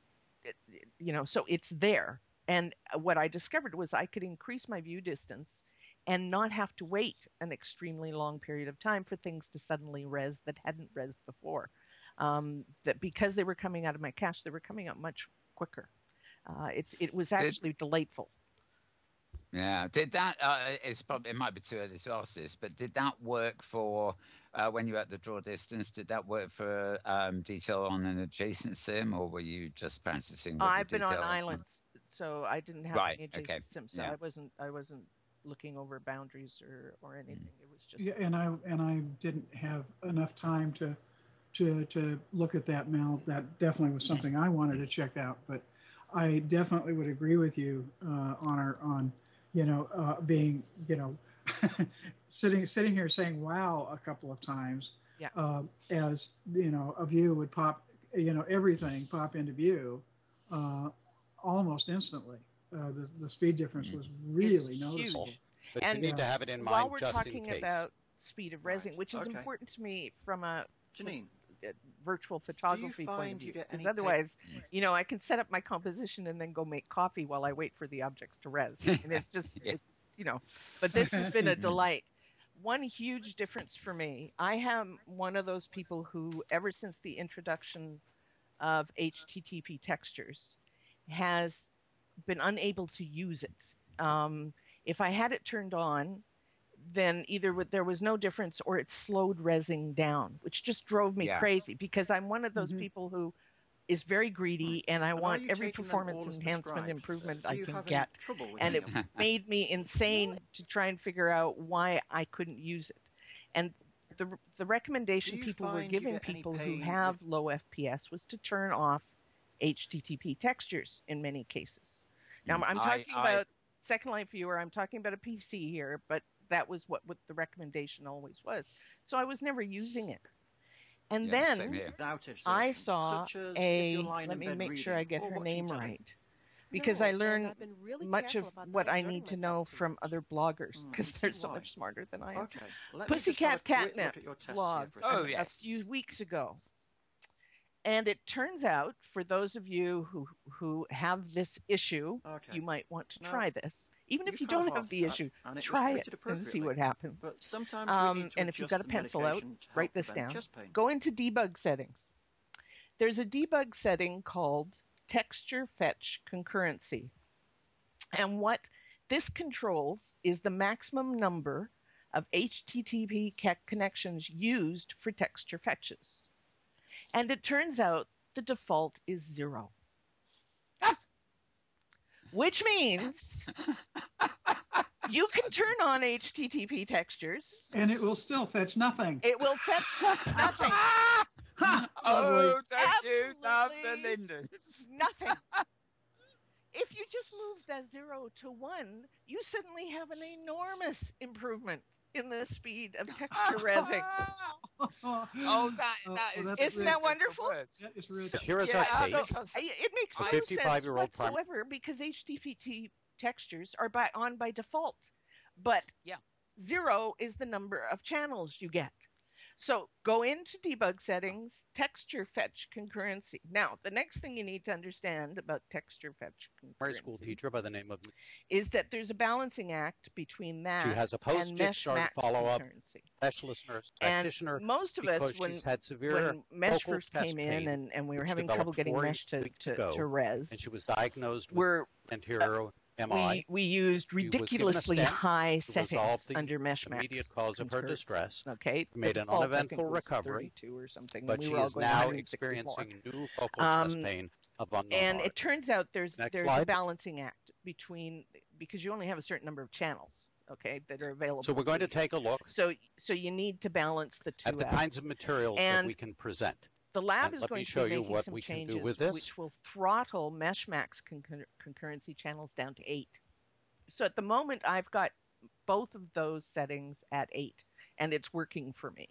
so it's there. And what I discovered was I could increase my view distance and not have to wait an extremely long period of time for things to suddenly res that hadn't resed before. That because they were coming out of my cache, they were coming out much quicker. It was actually delightful. Yeah, did that? It might be too early to ask this, but did that work for when you were at the draw distance? Did that work for detail on an adjacent sim, or were you just practicing? I've been on islands, so I didn't have any adjacent sims. So I wasn't looking over boundaries or anything. It was just and I didn't have enough time to look at that, Mel. That definitely was something I wanted to check out, but I definitely would agree with you, on being, sitting here saying wow a couple of times, Yeah. as a view would pop, everything pop into view, almost instantly. The speed difference was really noticeable. Huge. But and you need to have it in while mind we're just in talking case. about speed of resing, which is important to me from a virtual photography point of view, because otherwise, I can set up my composition and then go make coffee while I wait for the objects to res. And it's just, but this has been a delight. One huge difference for me, I am one of those people who, ever since the introduction of HTTP textures, has been unable to use it. If I had it turned on, then either there was no difference or it slowed resing down, which just drove me crazy, because I'm one of those people who is very greedy, and I want every performance enhancement improvement I can get. And it made me insane to try and figure out why I couldn't use it. And the recommendation people were giving people who have low FPS was to turn off HTTP textures in many cases. Now, I'm talking about Second Life Viewer, I'm talking about a PC here, but that was what the recommendation always was. So I was never using it. And then I saw let me make sure I get her name right, because I learned much of what I need to know from other bloggers, because they're so much smarter than I am. Pussycat Catnip blog a few weeks ago. And it turns out, for those of you who have this issue, you might want to try this. Even if you don't have the issue, try it and see what happens. And if you've got a pencil out, write this down. Go into debug settings. There's a debug setting called texture fetch concurrency. And what this controls is the maximum number of HTTP connections used for texture fetches. And it turns out the default is 0. Which means you can turn on HTTP textures. And it will still fetch nothing. It will fetch nothing. Oh, don't you love the Linden? Nothing. If you just move that 0 to 1, you suddenly have an enormous improvement in the speed of texture resing. Isn't that wonderful? That is rich. But here is our case. So, it makes no sense whatsoever, because HTTP textures are on by default, but 0 is the number of channels you get. So go into debug settings, texture fetch concurrency. Now, the next thing you need to understand about texture fetch concurrency, school teacher by the name of, is that there's a balancing act between that she has a post-discharge follow-up specialist nurse practitioner. And most of us, when mesh first came in and we were having trouble getting mesh to res, and she was diagnosed with anterior MI. We used ridiculously high settings under MeshMax. Immediate cause of her distress. Okay, made an uneventful recovery, or something, but she is now experiencing new focal chest pain of unknown And origin. it turns out there's a balancing act between, because you only have a certain number of channels, okay, that are available. So we're going to take a look. So you need to balance the two at the kinds of materials that we can present. The lab is going to be making some changes which will throttle MeshMax concurrency channels down to 8. So at the moment, I've got both of those settings at 8, and it's working for me.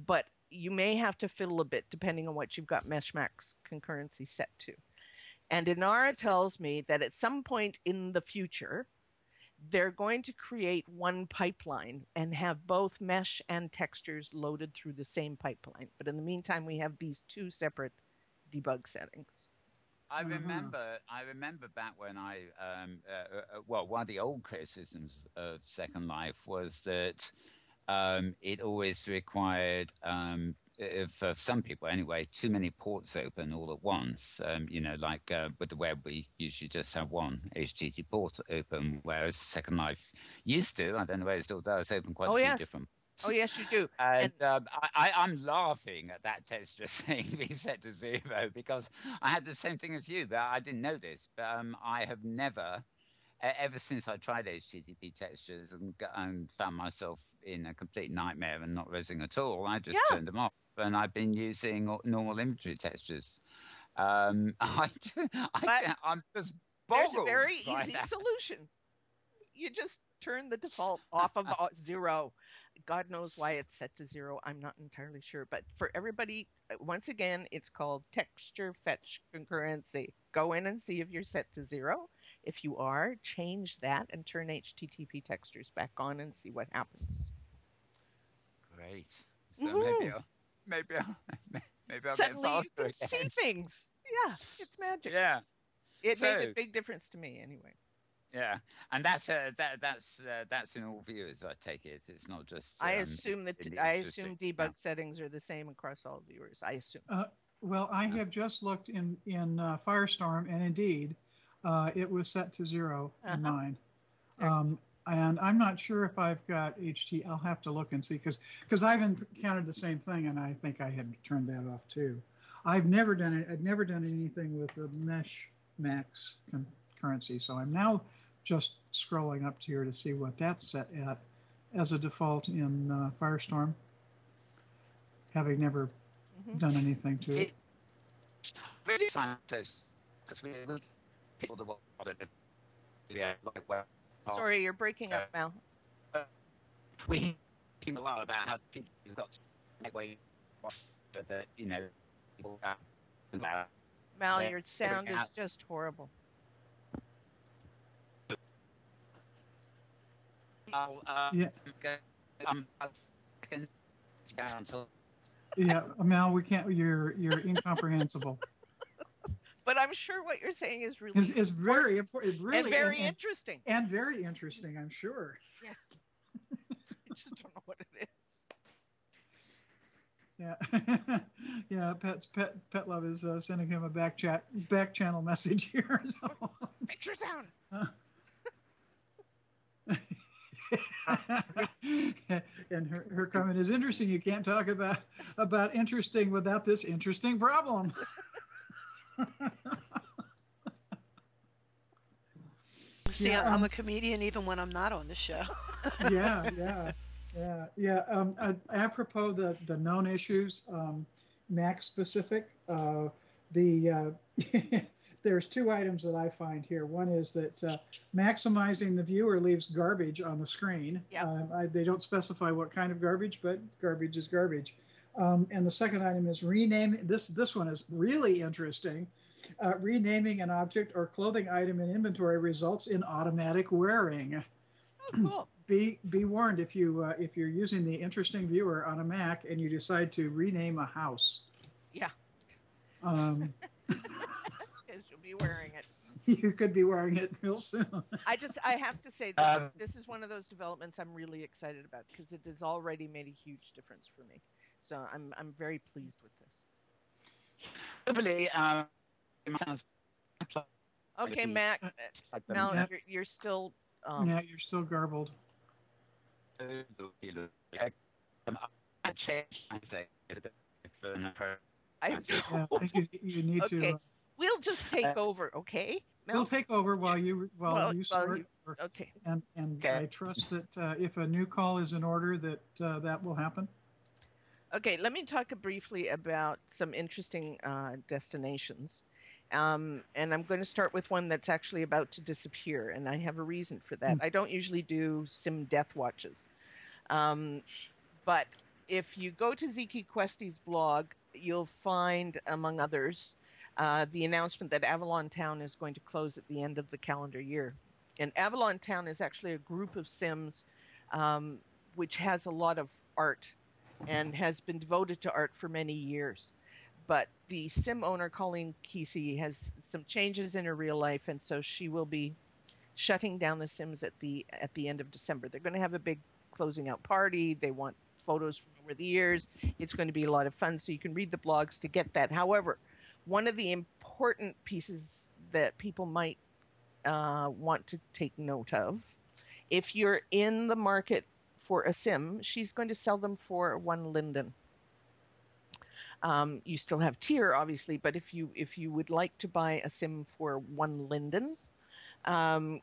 But you may have to fiddle a bit depending on what you've got MeshMax concurrency set to. And Inara tells me that at some point in the future, they're going to create one pipeline and have both mesh and textures loaded through the same pipeline. But in the meantime, we have these two separate debug settings. I remember back when one of the old criticisms of Second Life was that it always required, for some people anyway, too many ports open all at once. With the web, we usually just have one HTTP port open, whereas Second Life used to, I don't know whether it still does, open quite a few different. Oh, yes, you do. And I'm laughing at that texture thing being set to 0, because I had the same thing as you, but I didn't know this. But I have never, ever since I tried HTTP textures and found myself in a complete nightmare and not resing at all, I just turned them off. And I've been using normal imagery textures. I'm just there's a boggled very by easy that. solution. You just turn the default off of 0. God knows why it's set to 0. I'm not entirely sure. But for everybody, once again, it's called texture fetch concurrency. Go in and see if you're set to 0. If you are, change that and turn HTTP textures back on and see what happens. Great. So maybe I'll Suddenly get faster you can again. see things. Yeah, it's magic. Yeah. It made a big difference to me anyway. Yeah, and that's in all viewers. I take it. It's not just. I assume debug settings are the same across all viewers. I assume. Well, I have just looked in Firestorm, and indeed, it was set to 0 in mine. And I'm not sure if I've got HT. I'll have to look and see because I've encountered the same thing, and I think I had turned that off too. I've never done it. I've never done anything with the mesh max concurrency, so I'm now just scrolling up here to see what that's set at as a default in Firestorm, having never done anything to it. Really fun because we people that Sorry, you're breaking up, Mal. We think a lot about how people got way that people Mal, your sound is just horrible. Yeah, Mal, we can't. You're incomprehensible. But I'm sure what you're saying is really is very important, really, and very interesting. And very interesting, I'm sure. Yes. I just don't know what it is. Yeah, yeah. Pet Love is sending him a back channel message here. So. Fix your sound. And her comment is interesting. You can't talk about interesting without this interesting problem. See, I'm a comedian even when I'm not on the show. Yeah. Apropos the known issues, Mac specific, there's 2 items that I find here. One is that maximizing the viewer leaves garbage on the screen. Yep. They don't specify what kind of garbage, but garbage is garbage. And the second item is renaming. This one is really interesting. Renaming an object or clothing item in inventory results in automatic wearing. Oh, cool. Be warned if you're using the interesting viewer on a Mac and you decide to rename a house. Yeah. Because you'll be wearing it. You could be wearing it real soon. I have to say this is one of those developments I'm really excited about because it has already made a huge difference for me. So I'm very pleased with this. Hopefully, okay, Mac. Now you're still. Yeah, you're still garbled. I think you need to. We'll just take over, okay? Mel? We'll take over while you start. Okay. And I trust that if a new call is in order, that will happen. Okay, let me talk briefly about some interesting destinations. And I'm going to start with one that's actually about to disappear, and I have a reason for that. I don't usually do sim death watches. But if you go to Ziki Questie's blog, you'll find, among others, the announcement that Avalon Town is going to close at the end of the calendar year. And Avalon Town is actually a group of sims which has a lot of art and has been devoted to art for many years. But the sim owner, Colleen Kesey, has some changes in her real life, and so she will be shutting down the sims at the end of December. They're going to have a big closing out party. They want photos from over the years. It's going to be a lot of fun, so you can read the blogs to get that. However, one of the important pieces that people might want to take note of, if you're in the market for a sim, she's going to sell them for 1 linden. You still have tier, obviously, but if you would like to buy a sim for 1 linden,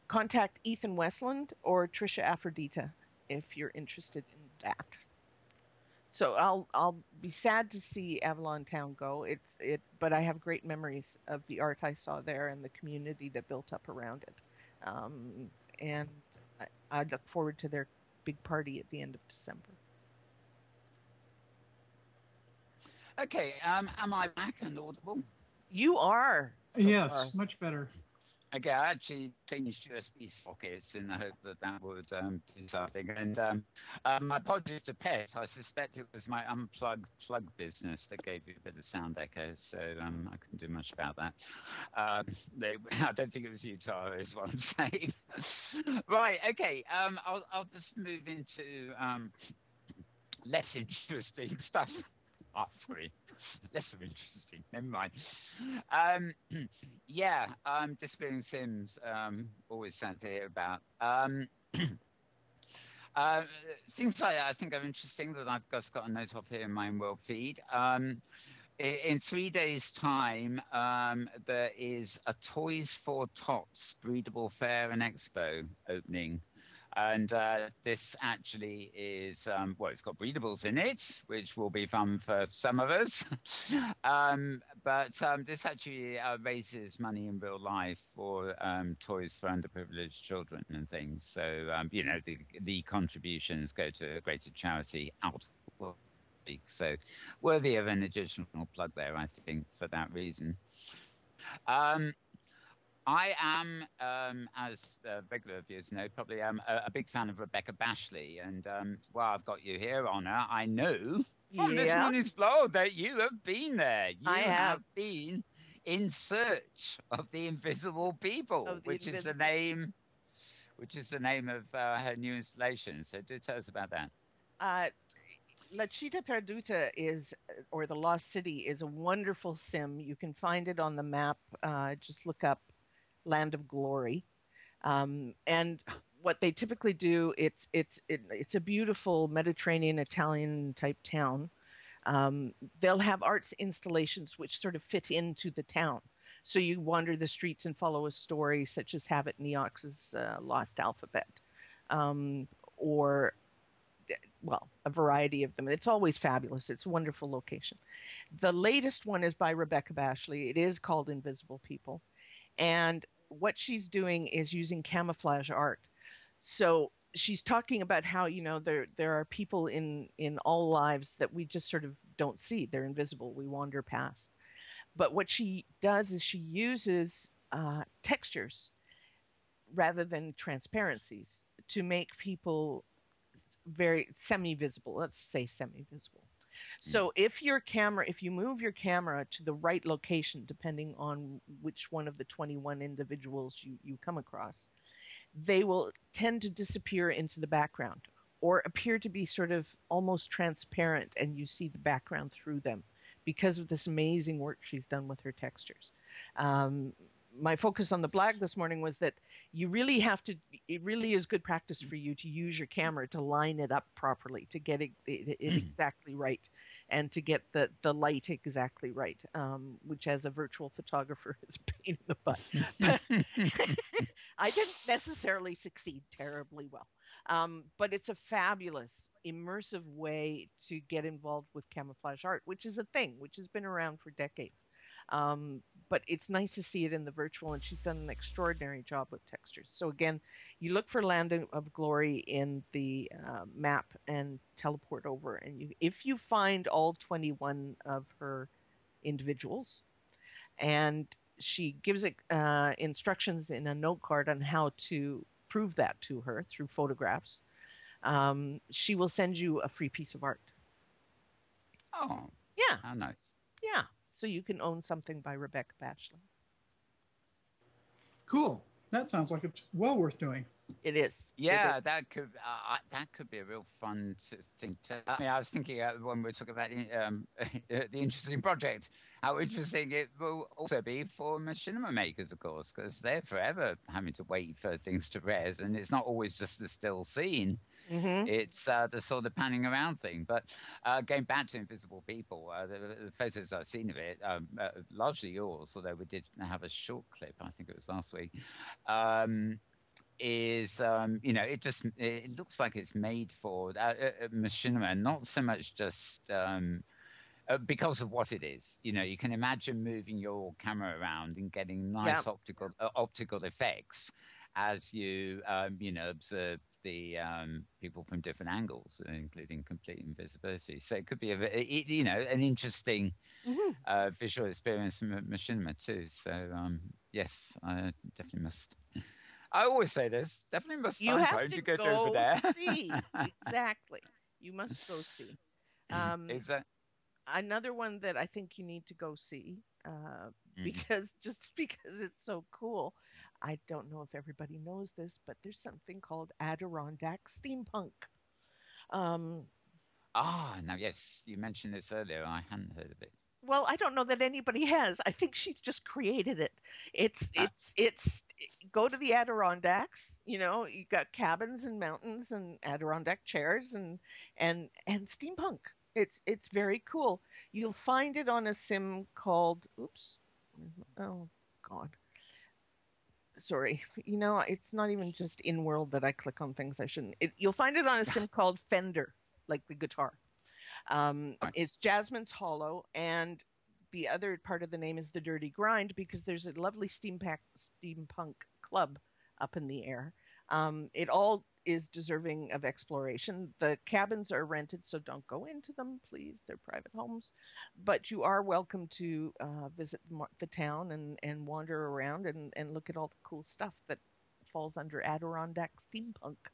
contact Ethan Westland or Trisha Aphrodita if you're interested in that. So I'll be sad to see Avalon Town go. But I have great memories of the art I saw there and the community that built up around it. And I look forward to their big party at the end of December. Okay, am I back and audible? You are. Yes, far. much better. Okay, I actually changed USB sockets in the hope that would do something. And my apologies to Pet. I suspect it was my unplugged plug business that gave you a bit of sound echo, so I couldn't do much about that. I don't think it was you, Tara, is what I'm saying. Right, okay. I'll just move into less interesting stuff. Oh, sorry. Less interesting. Never mind. Yeah, Disappearing Sims. Always sad to hear about. Things I think are interesting that I've just got a note of here in my Inworld feed. In 3 days' time, there is a Toys for Tots breedable fair and expo opening. And this actually is, it's got breedables in it, which will be fun for some of us. But this actually raises money in real life for toys for underprivileged children and things. So, the contributions go to a greater charity out. So worthy of an additional plug there, I think, for that reason. I am, as regular viewers know, probably a big fan of Rebecca Bashley. And while I've got you here, Honour, I know from this morning's blog that you have been there. You have been in search of the Invisible People, which is the name of her new installation. So do tell us about that. La Città Perduta or the Lost City, is a wonderful sim. You can find it on the map. Just look up Land of Glory. And what they typically do, it's a beautiful Mediterranean Italian type town. They'll have arts installations which sort of fit into the town. So you wander the streets and follow a story such as Havit Neox's Lost Alphabet, or a variety of them. It's always fabulous. It's a wonderful location. The latest one is by Rebecca Bashley. It is called Invisible People. And what she's doing is using camouflage art. So she's talking about how, there are people in all lives that we just sort of don't see. They're invisible. We wander past. But what she does is she uses textures rather than transparencies to make people very semi-visible. Let's say semi-visible. So if you move your camera to the right location, depending on which one of the 21 individuals you come across, they will tend to disappear into the background or appear to be sort of almost transparent, and you see the background through them because of this amazing work she's done with her textures. My focus on the blog this morning was that it really is good practice for you to use your camera to line it up properly, to get it exactly right, and to get the light exactly right, which as a virtual photographer is a pain in the butt. But I didn't necessarily succeed terribly well. But it's a fabulous, immersive way to get involved with camouflage art, which is a thing which has been around for decades. But it's nice to see it in the virtual, and she's done an extraordinary job with textures. So again, you look for Land of Glory in the map and teleport over. And if you find all 21 of her individuals, and she gives instructions in a note card on how to prove that to her through photographs, she will send you a free piece of art. Oh, yeah. How nice. Yeah. So you can own something by Rebecca Bashley. Cool. That sounds like it's well worth doing. It is. Yeah, that could be a real fun thing to. I mean, I was thinking when we were talking about the interesting project, how interesting it will also be for machinima makers, of course, because they're forever having to wait for things to res, and it's not always just a still scene. Mm-hmm. It's the sort of panning around thing. But going back to Invisible People, the photos I've seen of it, largely yours, although we did have a short clip, I think it was last week. is, it looks like it's made for machinima, not so much just because of what it is. You can imagine moving your camera around and getting nice optical effects as you, observe the people from different angles, including complete invisibility. So it could be an interesting visual experience from machinima too. So yes, I definitely must. I always say this. Definitely must you find have time to get go over there. see. Exactly. You must go see. Exactly. Another one that I think you need to go see, because it's so cool. I don't know if everybody knows this, but there's something called Adirondack steampunk. Now yes, you mentioned this earlier. I hadn't heard of it. Well, I don't know that anybody has. I think she just created it. It's go to the Adirondacks. You got cabins and mountains and Adirondack chairs and steampunk. It's very cool. You'll find it on a sim called oh God. Sorry. It's not even just Inworld that I click on things I shouldn't. You'll find it on a sim called Fender, like the guitar. It's Jasmine's Hollow, and the other part of the name is the Dirty Grind, because there's a lovely steampunk club up in the air. It all is deserving of exploration. The cabins are rented, so don't go into them, please. They're private homes. But you are welcome to visit the town and wander around and look at all the cool stuff that falls under Adirondack steampunk.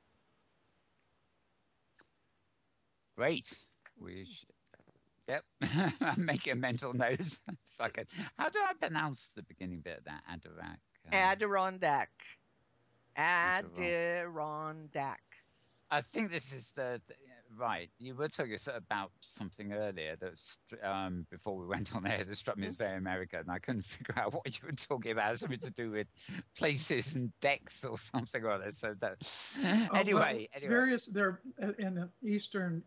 Great. We should. Yep. I'm making a mental note. Fuck it. How do I pronounce the beginning bit of that? Adirondack. Adirondack. I think this is right. You were talking about something earlier that's before we went on air that struck me as very American, and I couldn't figure out what you were talking about. Something to do with places and decks or something or other. So anyway, various there in the eastern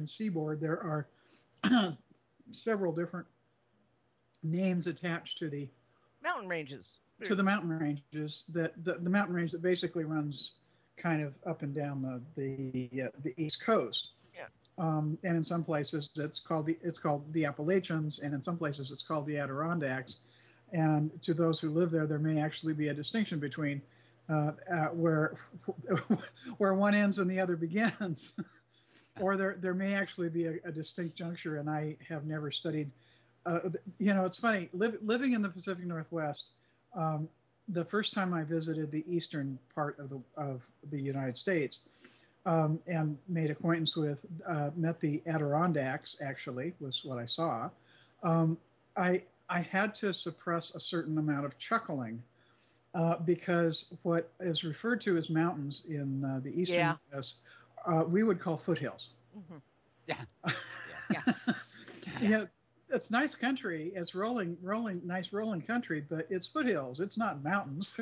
seaboard there are several different names attached to the mountain ranges. To the mountain ranges that the mountain range that basically runs kind of up and down the East Coast. Yeah. And in some places it's called the Appalachians, and in some places it's called the Adirondacks. And to those who live there may actually be a distinction between where one ends and the other begins, or there may actually be a distinct juncture. And I have never studied. It's funny living in the Pacific Northwest. The first time I visited the eastern part of the United States, and made acquaintance with, met the Adirondacks, actually, was what I saw. I had to suppress a certain amount of chuckling, because what is referred to as mountains in the eastern U.S., we would call foothills. Mm-hmm. Yeah. It's nice country. It's nice rolling country, but it's foothills. It's not mountains.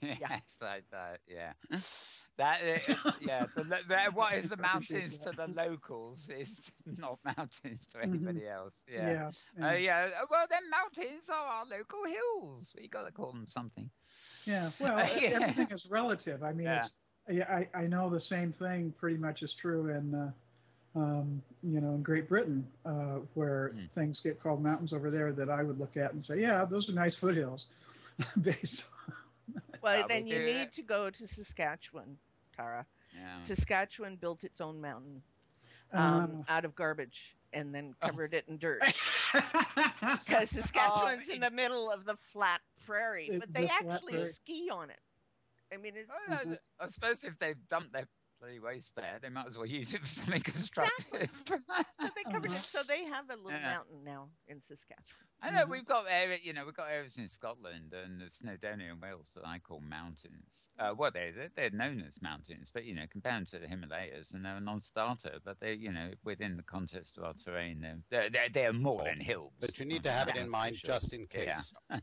It's like that. Yeah. What is the mountains to the locals is not mountains to anybody else. Yeah. Well, then mountains are our local hills. We got to call them something. Yeah. Well, everything is relative. I mean, I know the same thing pretty much is true in. In Great Britain, where things get called mountains over there, that I would look at and say, yeah, those are nice foothills. Based on... Well, then you need to go to Saskatchewan, Tara. Yeah. Saskatchewan built its own mountain out of garbage and then covered it in dirt. Because Saskatchewan's in the middle of the flat prairie, but they actually ski on it. I mean, it's... I suppose if they've dumped their bloody waste there, they might as well use it for something constructive. Exactly. So they covered it. So they have a little mountain now in Saskatchewan. I know we've got areas in Scotland and the Snowdonia in Wales that I call mountains. They're known as mountains, but compared to the Himalayas, and they're a non-starter. But they, within the context of our terrain, they're more than hills. But you need to have it in mind just in case. Yeah.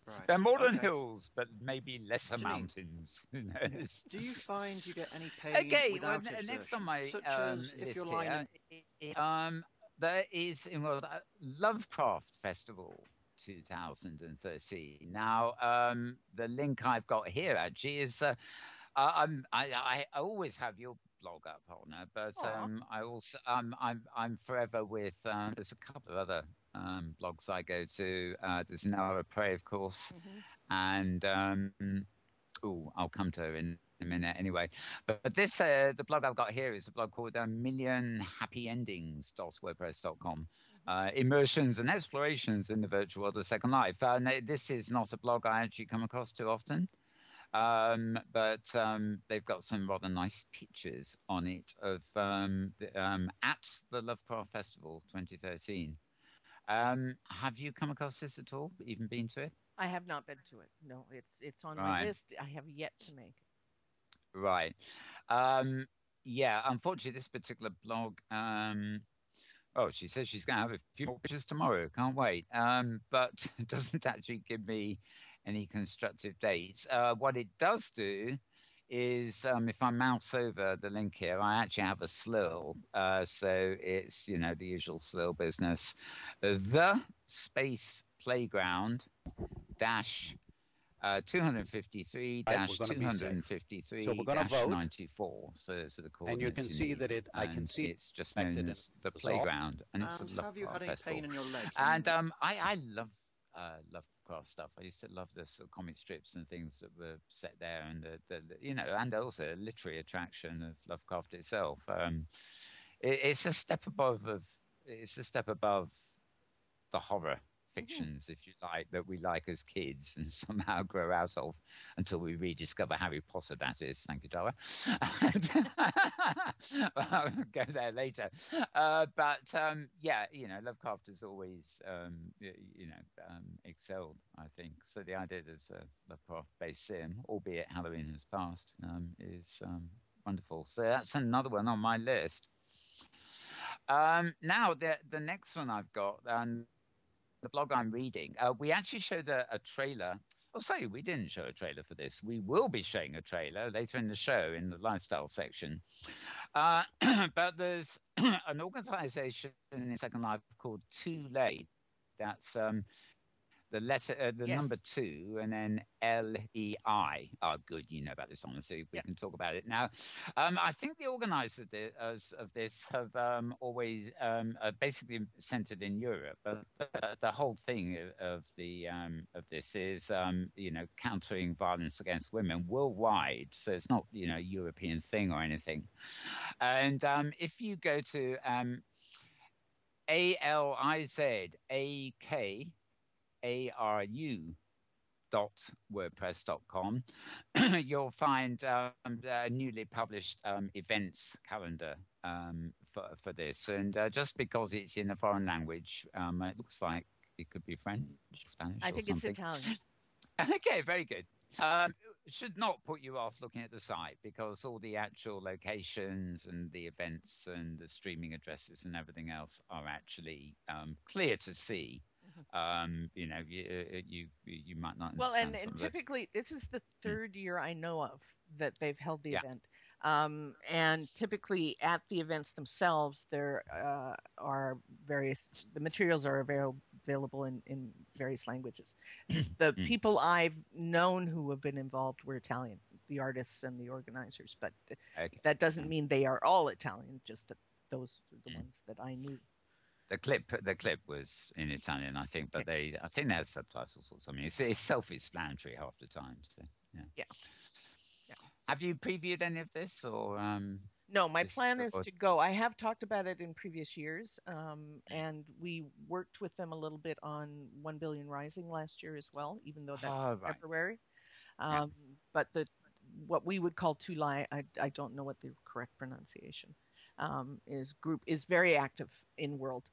Right. They're more than hills, but maybe lesser mountains. Who knows? Do you find you get any pain without next on my such as if you're lying there is Inworld Lovecraft Festival 2013. Now, the link I've got here actually is I always have your blog up, Honour, but I also I'm forever with. There's a couple of other blogs I go to. There's Nara Prey, of course, and I'll come to her in a minute anyway. But this the blog I've got here is a blog called millionhappyendings.wordpress.com. Immersions and explorations in the virtual world of Second Life. This is not a blog I actually come across too often. But they've got some rather nice pictures on it of at the Lovecraft Festival 2013. Have you come across this at all? Even been to it? I have not been to it. No, it's on my list. I have yet to make it. Right. Yeah, unfortunately, this particular blog. She says she's going to have a few more pictures tomorrow. Can't wait. But it doesn't actually give me any constructive dates. What it does do is if I mouse over the link here, I actually have a slill. So it's, the usual slill business. The space playground dash 253 dash 253 so we're going to vote 94. So the coordinates. And you can see that I can see it's just known as the playground. And it's a have you had any pain in your legs? And I love Lovecraft stuff. I used to love the sort of comic strips and things that were set there, and and also a literary attraction of Lovecraft itself. It's a step above the horror fictions, if you like, that we like as kids and somehow grow out of until we rediscover Harry Potter, that is. Thank you, Dara. I'll go there later. Lovecraft has always, excelled, I think. So the idea that there's a Lovecraft-based sim, albeit Halloween has passed, is wonderful. So that's another one on my list. Now, the next one I've got, the blog I'm reading, we actually showed a trailer. Sorry, we didn't show a trailer for this. We will be showing a trailer later in the show in the lifestyle section. But there's an organization in Second Life called Too Late. That's the letter, number 2, and then LEI. Oh, good. You know about this, honestly. We can talk about it now. I think the organizers of this have always basically centered in Europe. But the whole thing of this is, countering violence against women worldwide. So it's not, a European thing or anything. And if you go to ALIZAKARU.wordpress.com, you'll find a newly published events calendar for this. And just because it's in a foreign language, it looks like it could be French, Spanish, I think it's Italian. Okay, very good. Should not put you off looking at the site, because all the actual locations and the events and the streaming addresses and everything else are actually clear to see. You might not understand. Well, and typically this is the third year I know of that they've held the event. And typically at the events themselves, there are the materials are available in various languages. The people I've known who have been involved were Italian, the artists and the organizers, but that doesn't mean they are all Italian, just that those are the ones that I knew. The clip was in Italian, I think, but I think they had subtitles or something. It's self-explanatory half the time. So yeah. Have you previewed any of this, or? No, my plan is to go. I have talked about it in previous years, and we worked with them a little bit on 1 Billion Rising last year as well, even though that's February. But what we would call Tulai, I don't know what the correct pronunciation is very active in Inworld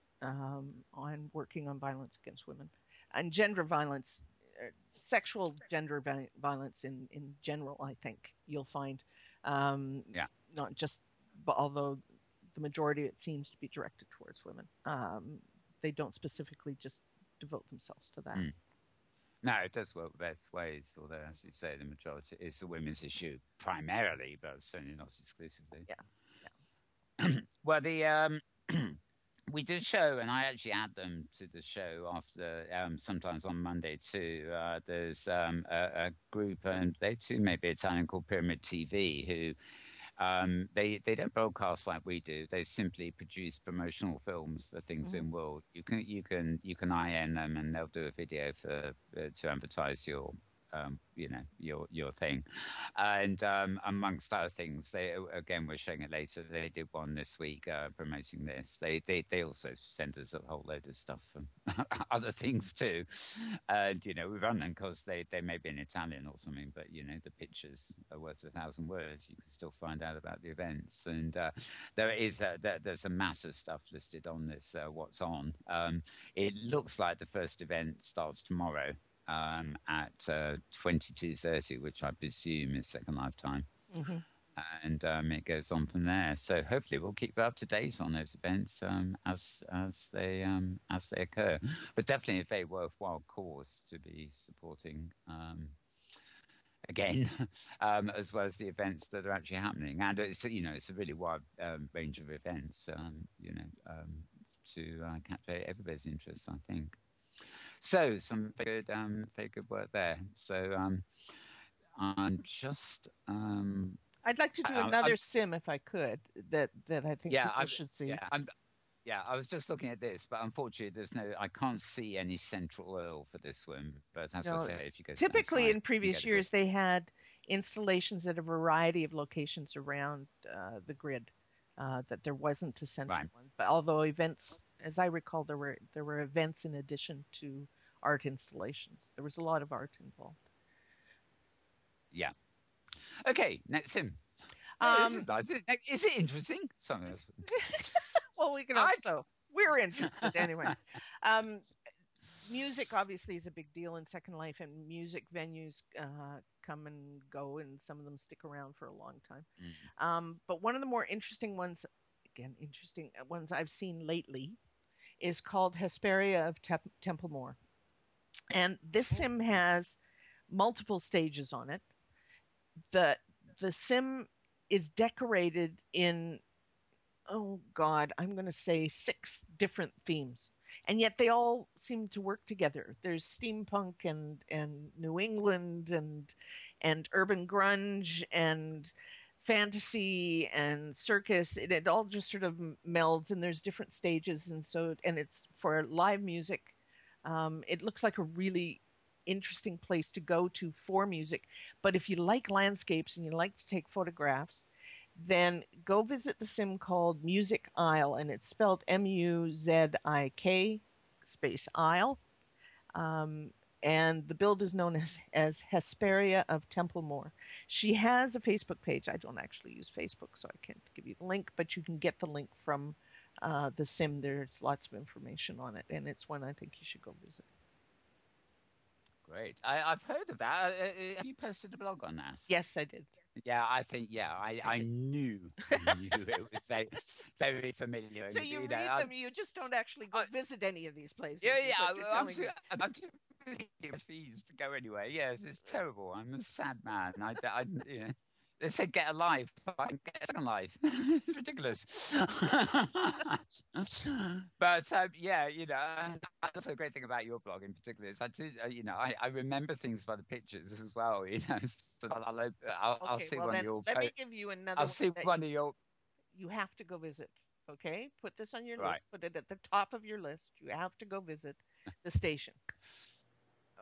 on working on violence against women and gender violence. Sexual gender violence in general, I think you'll find, not just, but although the majority it seems to be directed towards women, they don't specifically just devote themselves to that. No, it does work both ways, although, as you say, the majority is a women's issue primarily, but certainly not exclusively. Yeah. Well, We do show, and I actually add them to the show after, sometimes on Monday too. There's a group, and they too may be Italian, called Pyramid TV, who they don't broadcast like we do. They simply produce promotional films for things in World. You can IN them, and they'll do a video for to advertise your your thing. And amongst other things, they, again, we're showing it later, they did one this week promoting this. They also send us a whole load of stuff from other things too. And we run them because they may be in Italian or something, but the pictures are worth 1,000 words. You can still find out about the events. And there's a mass of stuff listed on this what's on. It looks like the first event starts tomorrow at 22:30, which I presume is Second Life time. And it goes on from there. So hopefully we'll keep you up to date on those events as they occur. But definitely a very worthwhile cause to be supporting. Again, as well as the events that are actually happening, and it's a really wide range of events. To capture everybody's interest, I think. So some very good work there. So I'm just. I'd like to do another sim if I could. That I think people should see. I was just looking at this, but unfortunately, I can't see any central oil for this one. But as I say, if you go typically in previous years, they had installations at a variety of locations around the grid. That there wasn't a central one, but although events, as I recall, there were events in addition to art installations. There was a lot of art involved. Yeah. Okay, next sim. This is nice. Is it interesting? Well, we can hope so. We're interested anyway. Music obviously is a big deal in Second Life, and music venues come and go, and some of them stick around for a long time. But one of the more interesting ones I've seen lately is called Hesperia of Templemore. And this sim has multiple stages on it. The sim is decorated in, I'm going to say 6 different themes. And yet they all seem to work together. There's steampunk and New England and urban grunge and fantasy and circus. It all just sort of melds, and there's different stages. And it's for live music. It looks like a really interesting place to go to for music. But if you like landscapes and you like to take photographs, then go visit the sim called Music Isle, and it's spelled MUZIK space Isle. And the build is known as Hesperia of Templemore. She has a Facebook page. I don't actually use Facebook, so I can't give you the link, but you can get the link from the sim. There's lots of information on it, and it's one I think you should go visit. Great. I've heard of that. Have you posted a blog on that? Yes, I did. Yeah, I think, I knew it was very, very familiar. So you read them, you just don't actually go visit any of these places. Yeah, I'm too fees to go anywhere. Yes, it's terrible. I'm a sad man. They said get a life, but I can get a second life. It's ridiculous. But that's a great thing about your blog in particular is I remember things by the pictures as well. So I'll see one of your. Let me give you another. I'll see one of your. You have to go visit. Okay, put this on your list. Put it at the top of your list. You have to go visit the station.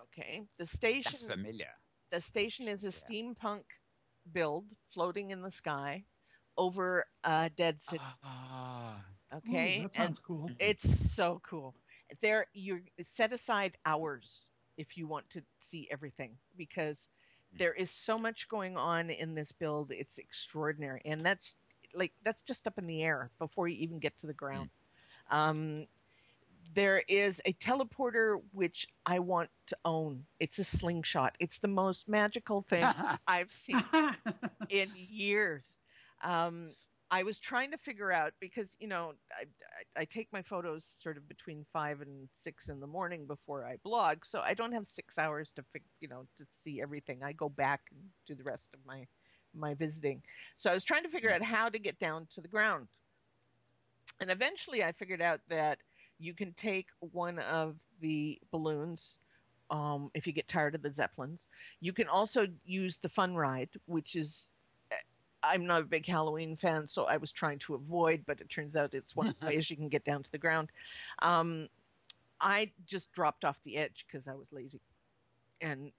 Okay, the station. That's familiar. The station is a steampunk build floating in the sky over a dead city. Okay. Ooh, that sounds cool. It's so cool. There, you set aside hours if you want to see everything, because there is so much going on in this build. It's extraordinary. And that's just up in the air before you even get to the ground. There is a teleporter which I want to own. It's a slingshot. It's the most magical thing I've seen in years. I was trying to figure out, because I take my photos sort of between 5 and 6 in the morning before I blog, so I don't have 6 hours to see everything. I go back and do the rest of my visiting. So I was trying to figure out how to get down to the ground. And eventually I figured out that you can take one of the balloons if you get tired of the Zeppelins. You can also use the fun ride, which is, I'm not a big Halloween fan, so I was trying to avoid, but it turns out it's one of the ways you can get down to the ground. I just dropped off the edge because I was lazy and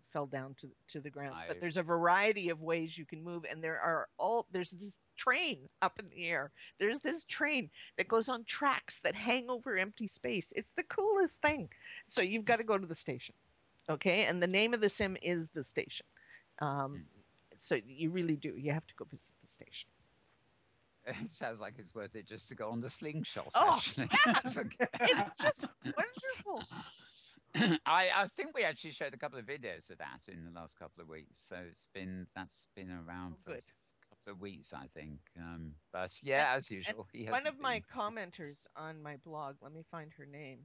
fell down to the ground. But there's a variety of ways you can move, and there's this train up in the air. There's this train that goes on tracks that hang over empty space. It's the coolest thing. So you've got to go to the station, okay? And the name of the sim is the station. So you really do. You have to go visit the station. It sounds like it's worth it just to go on the slingshot. Oh, actually. Yes! It's just wonderful. I think we actually showed a couple of videos of that in the last couple of weeks. So that's been around for a couple of weeks, I think. But yeah, as usual, one of my commenters on my blog, let me find her name,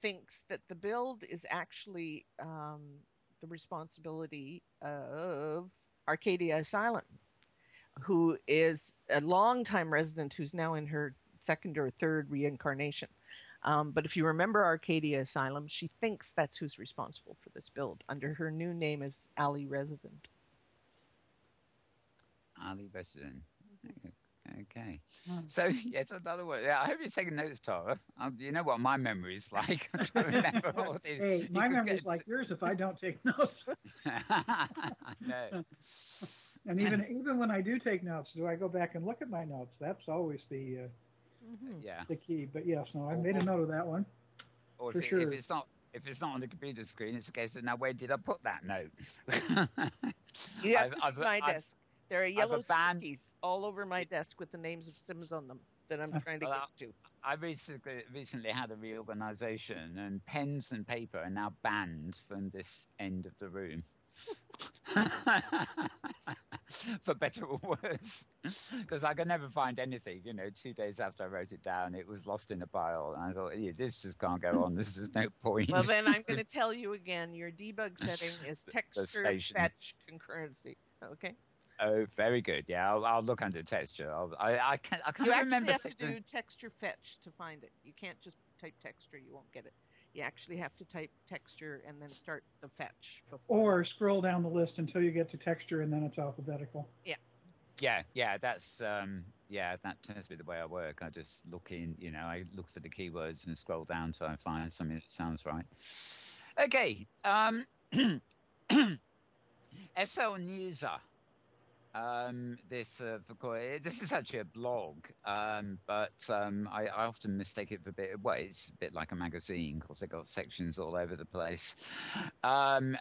thinks that the build is actually the responsibility of Arcadia Asylum, who is a longtime resident who's now in her second or third reincarnation. But if you remember Arcadia Asylum, she thinks that's who's responsible for this build under her new name as Ali Resident. Ali Resident. Okay. So, yes, another one. Yeah, I hope you're taking notes, Tara. You know what my memory is like. I'm trying to remember all these. Hey, my memory's like yours if I don't take notes. No. And even when I do take notes, do I go back and look at my notes? That's always the key. But yes, no, I made a note of that one. Or for if sure. If it's not on the computer screen, it's a case of now where did I put that note? You have to see my desk. There are yellow stickies all over my desk with the names of Sims on them that I'm trying to get to. I recently had a reorganization, and pens and paper are now banned from this end of the room. For better or worse, because I could never find anything. 2 days after I wrote it down, it was lost in a pile, and I thought, this just can't go on. There's just no point. Well, then I'm going to tell you again. Your debug setting is texture fetch concurrency. Okay. Oh, very good. Yeah, I'll look under texture. I can't you remember. You actually have to do texture fetch to find it. You can't just type texture. You won't get it. You actually have to type texture and then start the fetch or scroll down the list until you get to texture, and then it's alphabetical. Yeah. That's that tends to be the way I work. I just look in. I look for the keywords and scroll down till I find something that sounds right. Okay. SL Newser. This is actually a blog, but I often mistake it for it's a bit like a magazine because they've got sections all over the place. And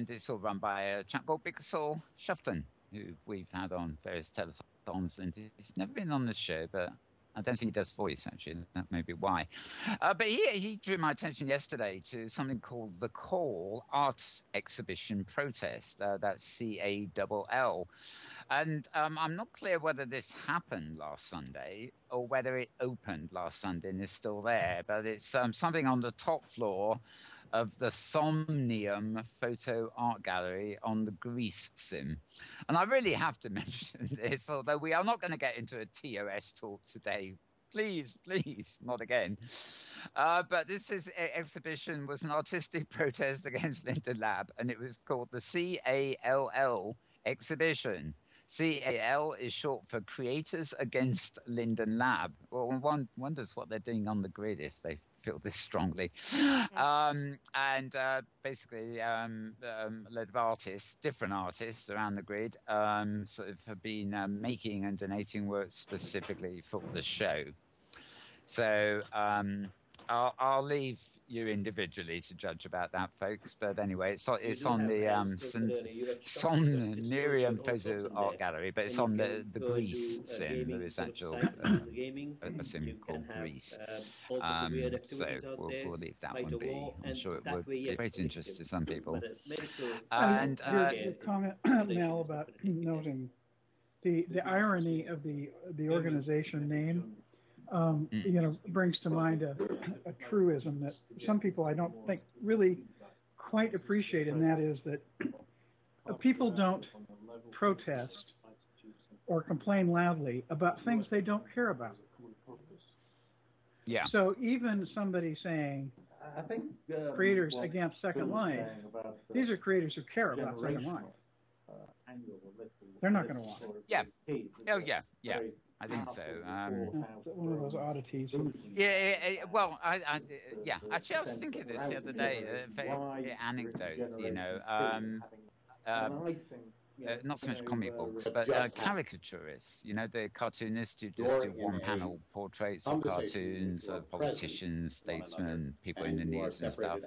it's all run by a chap called Bixel Shufton, who we've had on various telethons, and he's never been on the show, but I don't think he does voice, actually. That may be why. But he drew my attention yesterday to something called the Call Art Exhibition Protest. That's CALL. And I'm not clear whether this happened last Sunday or whether it opened last Sunday and is still there. But it's something on the top floor of the Somnium Photo Art Gallery on the Greece sim. And I really have to mention this, although we are not going to get into a TOS talk today. Please, not again. But this exhibition was an artistic protest against Linden Lab, and it was called the CALL exhibition. CAL is short for Creators Against Linden Lab. Well, one wonders what they're doing on the grid if they feel this strongly. Basically, a load of artists, different artists around the grid, sort of have been making and donating work specifically for the show. So I'll leave you individually to judge about that, folks. But anyway, it's on the Somnium Photo Art Gallery, but it's on the Greece sim. There is actual a sim called Greece. So we'll leave that one be. I'm sure it would be of great interest to some people. And your comment, Mel, about noting the irony of the organization name. Brings to mind a truism that some people I don't think really quite appreciate, and that is that people don't protest or complain loudly about things they don't care about. Yeah. So even somebody saying, I think creators against Second Life, these are creators who care about Second Life. They're not going to want it. Yeah. Oh, yeah. Yeah. I think so. One of those oddities. Yeah. Well, yeah. Actually, I was thinking this the other day. Very anecdote. You know. Not so much comic books, but caricaturists. You know, the cartoonists who just do one-panel portraits of cartoons of politicians, statesmen, people in the news and stuff.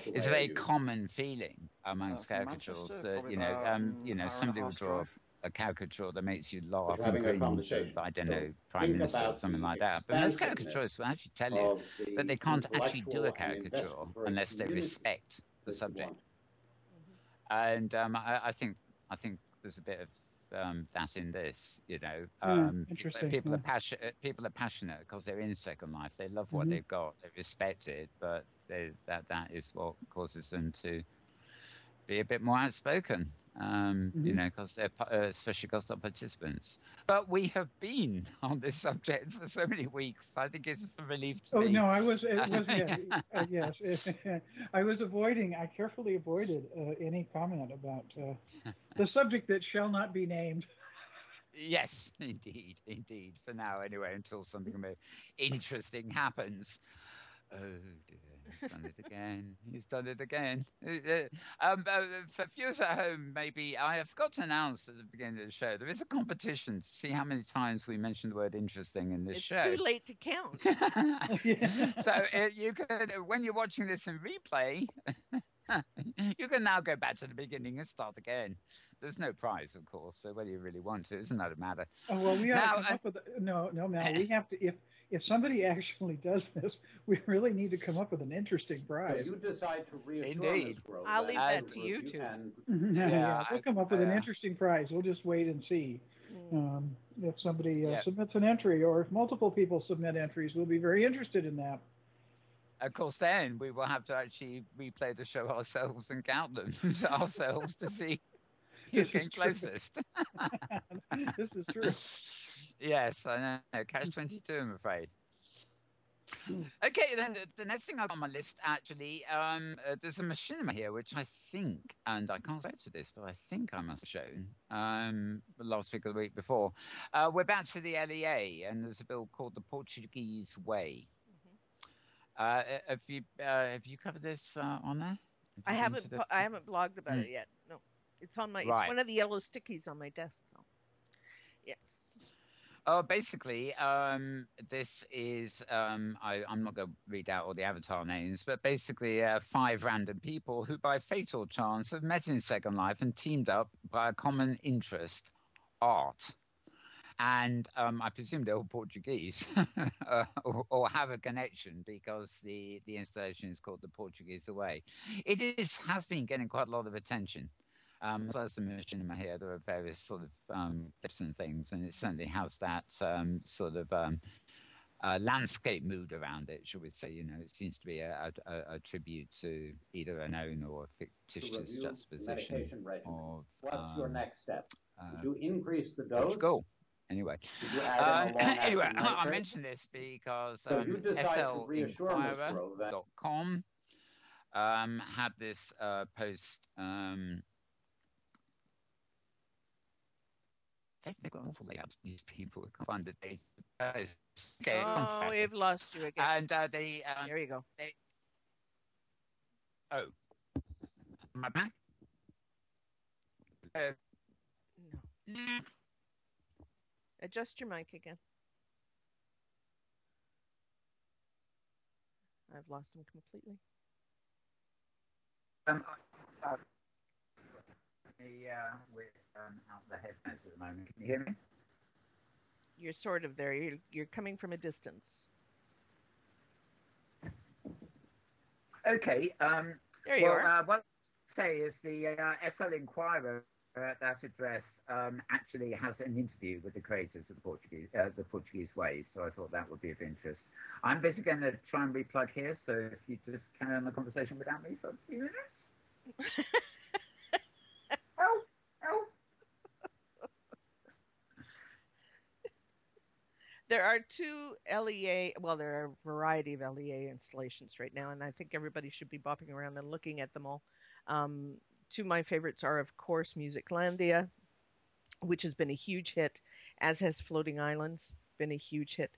It's a very common feeling amongst caricatures that you know somebody will draw a caricature that makes you laugh and cringe of, I don't know, Prime Minister or something like that. But most caricaturists will actually tell you that they can't actually do a caricature unless they respect the subject. And I think there's a bit of that in this, you know. People are passionate because they're in Second Life. They love what they've got. They respect it, but that is what causes them to be a bit more outspoken. You know, because they're especially because they're participants. But we have been on this subject for so many weeks. I think it's a relief to me. Oh no, I was yes. I carefully avoided any comment about the subject that shall not be named. Yes, indeed. For now, anyway, until something more interesting happens. Oh dear, he's done it again. For viewers at home, maybe I forgot to announce at the beginning of the show, there is a competition to see how many times we mention the word interesting in this show. It's too late to count. So you can, when you're watching this in replay, you can now go back to the beginning and start again. There's no prize, of course, so whether you really want to, isn't that a matter? Oh, well, we have to come up with no, Mel. We have to if somebody actually does this, we really need to come up with an interesting prize. So you decide to reassure Indeed. I'll leave that to you two. We'll come up with an interesting prize. We'll just wait and see. If somebody submits an entry, or if multiple people submit entries, we'll be very interested in that. Of course, then we will have to actually replay the show ourselves and count them ourselves to see who came closest. This is true. Yes, I know. Catch-22, I'm afraid. Okay, then the next thing I've got on my list, actually, there's a machinima here, which I think, and I can't say to this, but I think I must have shown last week or the week before. We're back to the LEA, and there's a bill called the Portuguese Way. Have you covered this on there? I haven't blogged about it yet. No, it's on my. It's one of the yellow stickies on my desk, though. Yes. Basically, this is, I'm not going to read out all the avatar names, but basically 5 random people who by fatal chance have met in Second Life and teamed up by a common interest, art. And I presume they're all Portuguese or have a connection because the installation is called the Portuguese Way. It has been getting quite a lot of attention. As well as the machinima here, there are various sort of clips and things, and it certainly has that sort of landscape mood around it, shall we say. You know, it seems to be a tribute to either a known or a fictitious juxtaposition of... What's your next step? Did you increase the dose? Portugal. Anyway, I mentioned this because SLinquirer.com had this post... They've got an awful layout. These people can't find the data. Okay, oh, we've lost you again. And there you go. Oh, am I back? No. Adjust your mic again. I've lost him completely. Without the headphones at the moment. Can you hear me? You're sort of there. You're coming from a distance. Okay. There you are. What I'll say is the SL Inquirer at that address actually has an interview with the creators of the Portuguese Way, so I thought that would be of interest. I'm basically going to try and replug here, so if you just carry on the conversation without me for a few minutes. There are 2 LEA, well, there are a variety of LEA installations right now, and I think everybody should be bopping around and looking at them all. 2 of my favorites are, of course, Musiclandia, which has been a huge hit, as has Floating Islands, been a huge hit.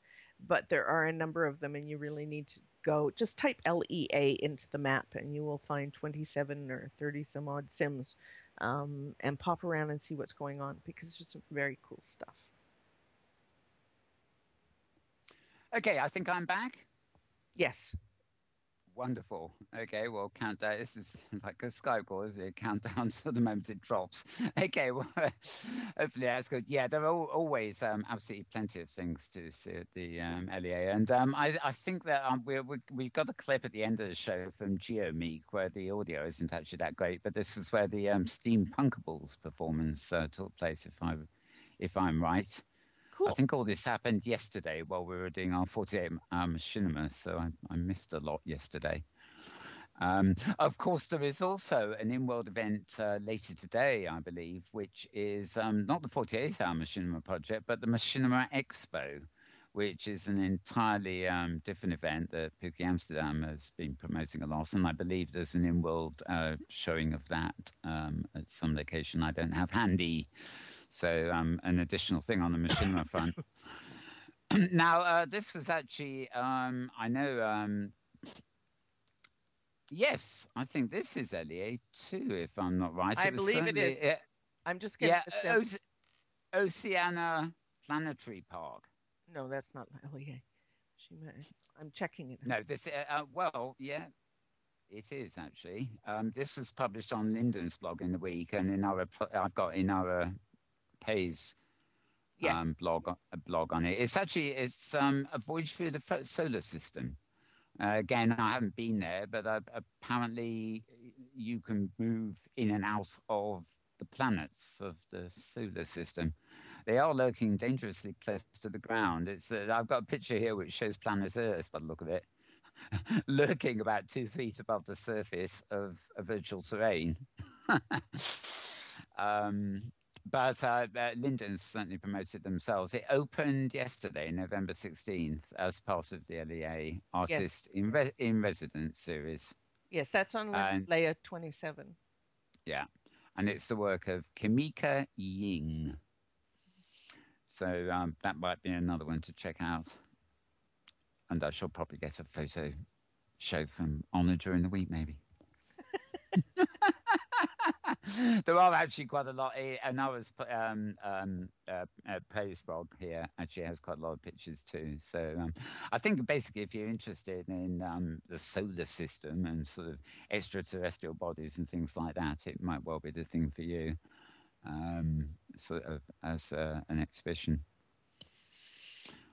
But there are a number of them, and you really need to go. Just type LEA into the map, and you will find 27 or 30 some odd sims, and pop around and see what's going on, because it's just some very cool stuff. Okay, I think I'm back. Yes. Wonderful. Okay, well, countdown. This is like a Skype call, isn't it? Countdown to the moment it drops. Okay, well, hopefully that's good. Yeah, there are always absolutely plenty of things to see at the LEA. And I think that we've got a clip at the end of the show from jioned where the audio isn't actually that great, but this is where the Steampunkables performance took place, if I'm right. Cool. I think all this happened yesterday while we were doing our 48-hour machinima, so I missed a lot yesterday. Of course, there is also an Inworld event later today, I believe, which is not the 48-hour machinima project, but the Machinima Expo, which is an entirely different event that Pookie Amsterdam has been promoting a lot, and I believe there's an Inworld showing of that at some location I don't have handy. So an additional thing on the machinima front. Now, this was actually, I know, yes, I think this is LEA too, if I'm not right. I believe it is. I'm just getting Oceana Planetary Park. No, that's not LEA. I'm checking it. No, this, well, yeah. It is actually. This is published on Lyndon's blog in the week, and I've got in our Pay's blog on it. It's a voyage through the solar system. Again, I haven't been there, but apparently you can move in and out of the planets of the solar system. They are lurking dangerously close to the ground. I've got a picture here which shows planet Earth by the look of it, lurking about 2 feet above the surface of a virtual terrain. But Lyndon's certainly promoted themselves. It opened yesterday, November 16th, as part of the LEA Artist in Residence series. Yes, that's on Leia 27. Yeah, and it's the work of Kimika Ying. So that might be another one to check out. And I shall probably get a photo show from Honour during the week, maybe. There are actually quite a lot. And I was Pay's blog here actually has quite a lot of pictures too. So I think basically if you're interested in the solar system and sort of extraterrestrial bodies and things like that, it might well be the thing for you, sort of as an exhibition.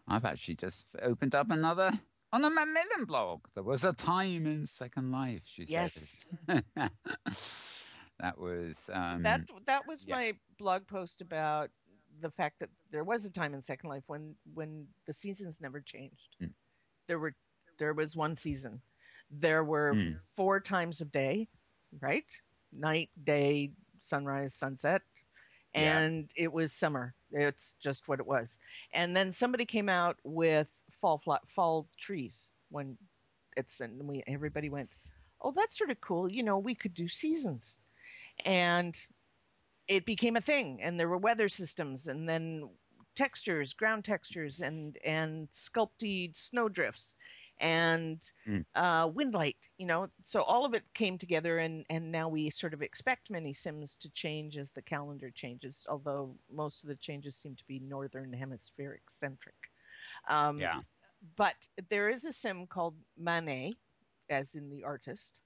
I've actually just opened up another Honour McMillan blog. There was a time in Second Life, she says. That was that was my blog post about the fact that there was a time in Second Life when the seasons never changed. There was one season. There were 4 times of day, right? Night, day, sunrise, sunset, and it was summer. It's just what it was. And then somebody came out with fall trees when everybody went, oh, that's sort of cool. You know, we could do seasons. And it became a thing, and there were weather systems, and then textures, ground textures, and sculpted snowdrifts, and wind light, you know. So all of it came together, and now we sort of expect many sims to change as the calendar changes, although most of the changes seem to be northern hemispheric centric. But there is a sim called Manet, as in the artist,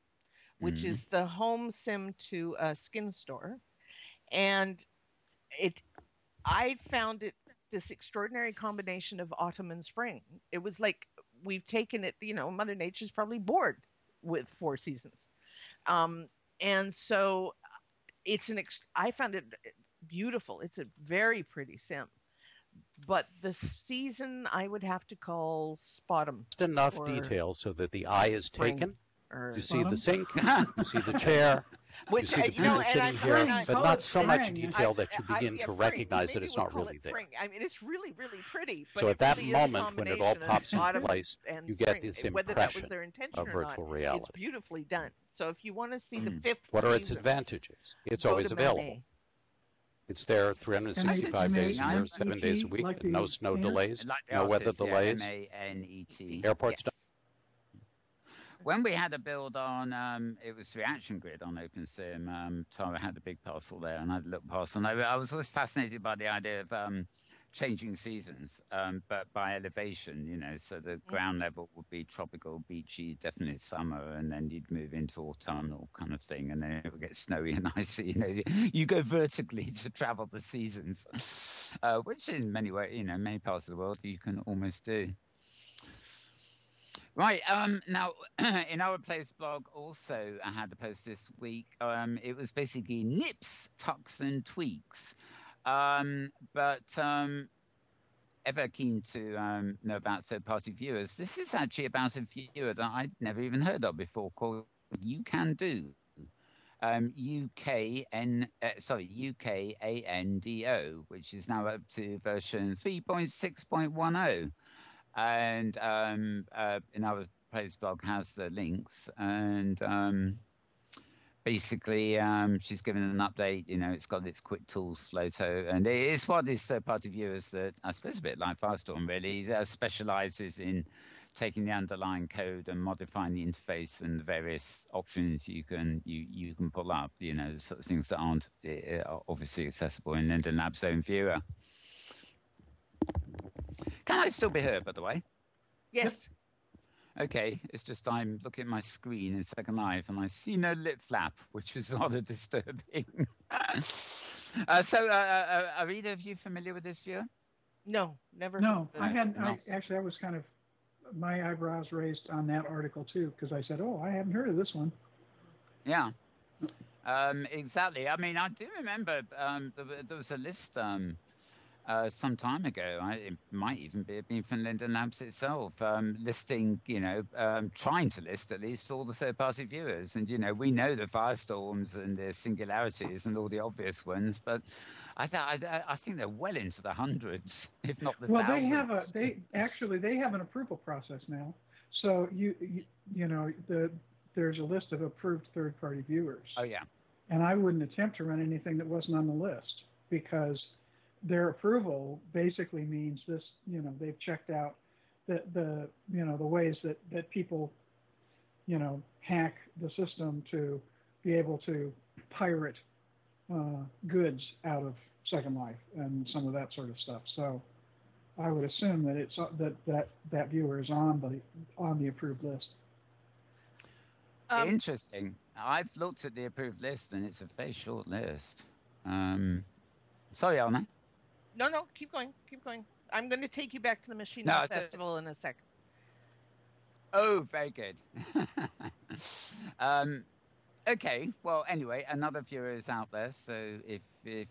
which is the home sim to a skin store. And I found it this extraordinary combination of autumn and spring. It was like we've taken it, you know, Mother Nature's probably bored with 4 seasons. And so I found it beautiful. It's a very pretty sim. But the season I would have to call Spotum. Just enough detail so that the eye is taken. You see the sink, you see the chair. Which you see the people sitting here, but not so much detail that you begin to recognize that it's not really there. I mean, it's really, really pretty. But so at that really moment, when it all pops into place, you get this whether that was impression their intention of virtual reality. It's beautifully done. So if you want to see the fifth what are its season, advantages? It's always available. Manet. It's there 365 days a year, 7 days a week, like no snow delays, no weather delays. MANET. Airports don't. When we had a build on, it was Reaction Grid on OpenSim. Tara had a big parcel there, and I had a little parcel. And I was always fascinated by the idea of changing seasons, but by elevation, you know. So the ground level would be tropical, beachy, definitely summer, and then you'd move into autumnal kind of thing, and then it would get snowy and icy. You know, you go vertically to travel the seasons, which in many ways, you know, many parts of the world you can almost do. Right. Now, in our place blog, also, I had a post this week. It was basically nips, tucks, and tweaks. But ever keen to know about third-party viewers. This is actually about a viewer that I'd never even heard of before, called You Can Do. UKANDO, which is now up to version 3.6.10. And in our place blog has the links, and basically she's given an update. You know, it's got its quick tools photo, and it's for these third-party viewers that I suppose a bit like Firestorm really specializes in taking the underlying code and modifying the interface and the various options you can pull up. You know, the sort of things that aren't obviously accessible in Linden Lab's own viewer. Can I still be heard, by the way? Yes. Okay, it's just I'm looking at my screen in Second Life and I see no lip flap, which is rather disturbing. So, are either of you familiar with this viewer? No, never. No, I was kind of, my eyebrows raised on that article too, because I said, oh, I hadn't heard of this one. Yeah, exactly. I mean, I do remember there was a list some time ago. It might even be from Linden Labs itself, listing, you know, trying to list at least all the third-party viewers. And, you know, we know the Firestorms and their singularities and all the obvious ones, but I think they're well into the hundreds, if not the thousands. Well, they have an approval process now. So there's a list of approved third-party viewers. Oh yeah. And I wouldn't attempt to run anything that wasn't on the list, because their approval basically means this, you know, they've checked out the ways that people, you know, hack the system to be able to pirate goods out of Second Life and some of that sort of stuff. So I would assume that it's that viewer is on the approved list. Interesting. I've looked at the approved list and it's a very short list. Sorry, Anna. No, keep going. I'm going to take you back to the Machine Festival in a second. Oh, very good. Okay, well, anyway, another viewer is out there, so if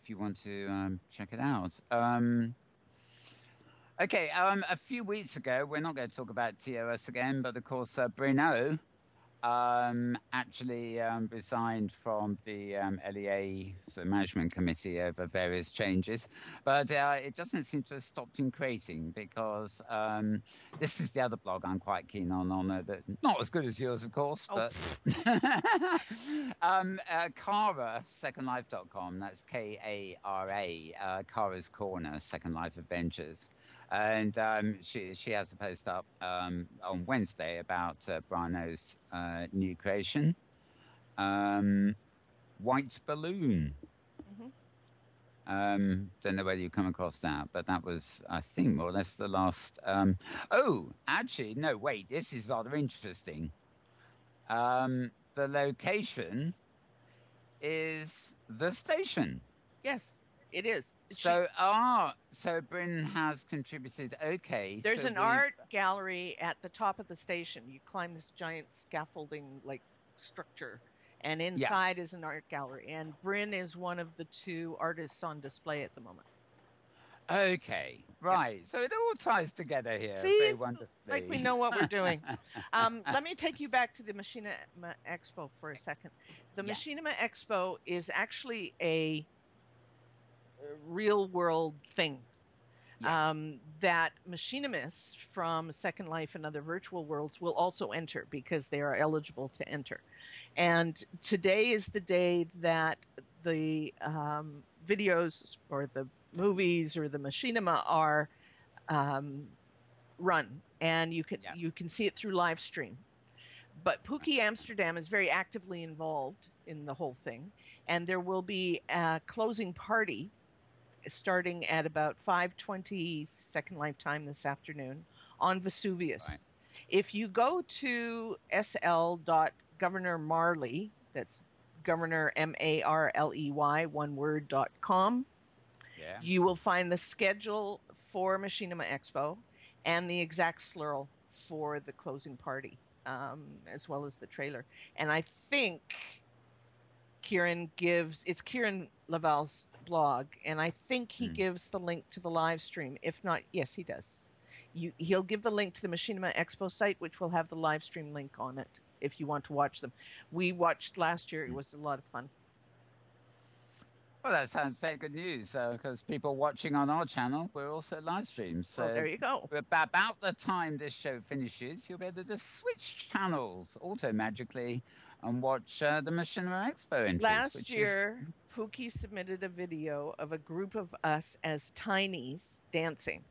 you want to check it out. Okay, a few weeks ago, we're not going to talk about TOS again, but of course, Bruno actually resigned from the LEA management committee over various changes, but it doesn't seem to have stopped him creating, because this is the other blog I'm quite keen on that, not as good as yours, of course, but Kara, secondlife.com, that's Kara, Kara's Corner, Second Life Adventures. And she has a post up on Wednesday about Brano's new creation, White Balloon. Don't know whether you come across that, but that was, I think, more or less the last. Oh, actually, no, wait, this is rather interesting. The location is the station. Yes. It is. So Bryn has contributed. Okay. There's an art gallery at the top of the station. You climb this giant scaffolding like structure, and inside is an art gallery. And Bryn is one of the two artists on display at the moment. Okay, right. So it all ties together here. See, very it's wonderfully. like we know what we're doing. Let me take you back to the Machinima Expo for a second. The Machinima Expo is actually a real world thing. That machinists from Second Life and other virtual worlds will also enter because they are eligible to enter. And today is the day that the videos or the movies or the machinima are run, and you can see it through live stream. But Pookie Amsterdam is very actively involved in the whole thing, and there will be a closing party starting at about 5:20 Second Life time this afternoon on Vesuvius. Right. If you go to sl.governormarley, that's Governor Marley, one word.com, you will find the schedule for Machinima Expo and the exact slurl for the closing party, as well as the trailer. And I think it's Kieran Laval's blog, and I think he gives the link to the live stream. If not, yes, he does. He'll give the link to the Machinima Expo site, which will have the live stream link on it if you want to watch them. We watched last year. It was a lot of fun. Well, that sounds very good news, because people watching on our channel, we're also live streamed. So well, there you go. About the time this show finishes, you'll be able to just switch channels auto-magically and watch the Machinima Expo entries. Last year, Pookie submitted a video of a group of us as tinies dancing.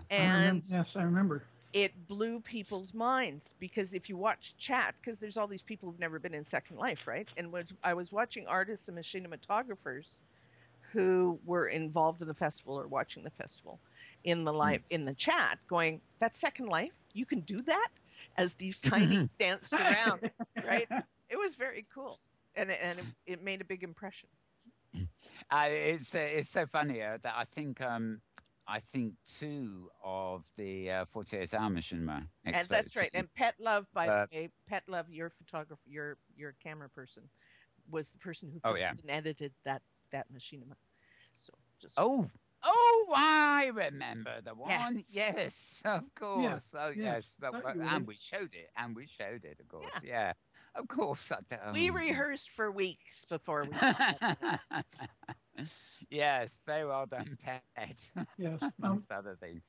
And yes, I remember. It blew people's minds, because if you watch chat, because there's all these people who've never been in Second Life, right? And I was watching artists and machinimatographers who were involved in the festival or watching the festival in the live in the chat, going, "That's Second Life? You can do that?" As these tinies danced around, right? It was very cool, and it made a big impression. It's so funny that I think two of the 48-hour Machinima Expo. And that's right. And Pet Love, by the way, Pet Love, your photographer, your camera person, was the person who filmed and edited that Machinima. So just I remember the one. Yes, of course. Yeah. Yes, and we showed it. Of course. Yeah. Of course. We rehearsed for weeks before we. Yes, very well done, Pet. Yes, amongst other things.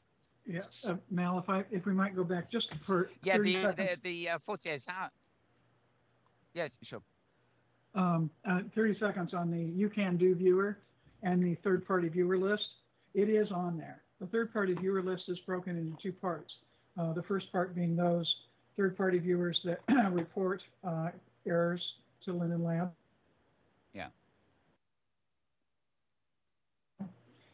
Yeah, Mal, if we might go back just for 30 seconds. the 48 hour. Yeah, sure. 30 seconds on the You Can Do viewer and the third-party viewer list. It is on there. The third-party viewer list is broken into two parts. The first part being those third-party viewers that report errors to Linden Lab. Yeah.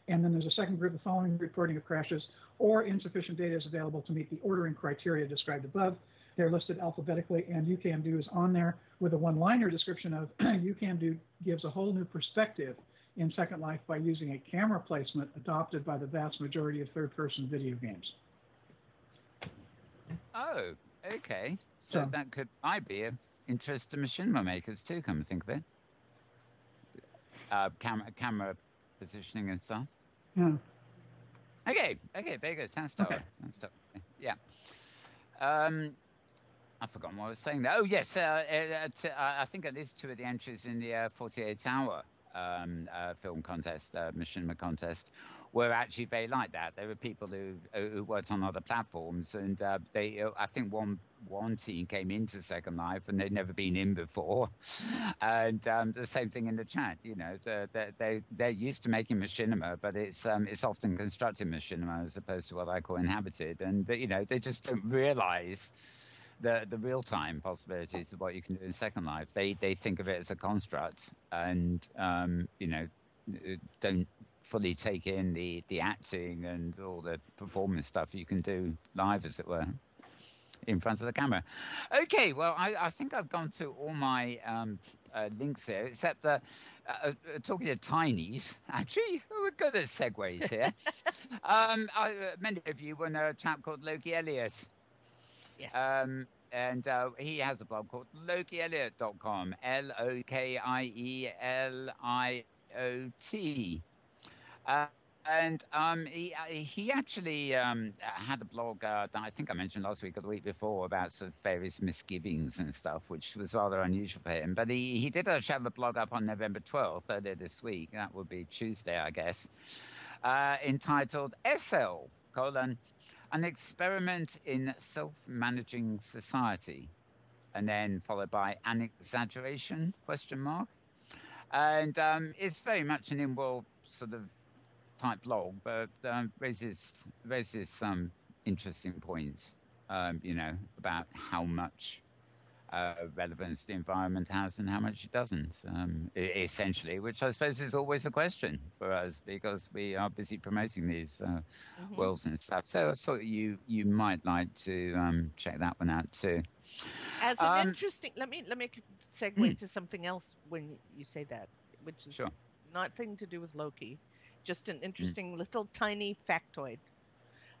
And then there's a second group, the following reporting of crashes or insufficient data is available to meet the ordering criteria described above. They're listed alphabetically, and You Can Do is on there with a one-liner description of You Can Do gives a whole new perspective in Second Life by using a camera placement adopted by the vast majority of third-person video games. Oh, okay. So that might be of interest to machinima makers too, come to think of it. Camera positioning and stuff. Yeah. Okay, very good. Thanks, Tara. Okay. Yeah. I've forgotten what I was saying there. Oh, yes. I think at least two of the entries in the 48-hour film contest, machinima contest, were actually very like that. There were people who worked on other platforms, and I think one team came into Second Life and they'd never been in before, and the same thing in the chat. You know, they're used to making machinima, but it's often constructed machinima as opposed to what I call inhabited, and they just don't realize the real-time possibilities of what you can do in Second Life. They think of it as a construct, and don't fully take in the acting and all the performance stuff you can do live, as it were, in front of the camera. Okay, well, I think I've gone through all my links here, except talking of tinies. Actually, we're good at segues here. Many of you will know a chap called Loki Elliott. Yes. And he has a blog called LokiElliott.com, LOKIELIOT. And he actually had a blog that I think I mentioned last week or the week before about sort of various misgivings and stuff, which was rather unusual for him. But he did actually have a blog up on November 12th, earlier this week. That would be Tuesday, I guess, entitled SL, an experiment in self-managing society, and then followed by an exaggeration, ? And it's very much an Inworld sort of type blog, but raises some interesting points, about how much relevance the environment has and how much it doesn't, essentially, which I suppose is always a question for us because we are busy promoting these worlds and stuff. So I thought you might like to check that one out too. As an interesting, let me segue to something else when you say that, which is nothing to do with Loki, just an interesting little tiny factoid.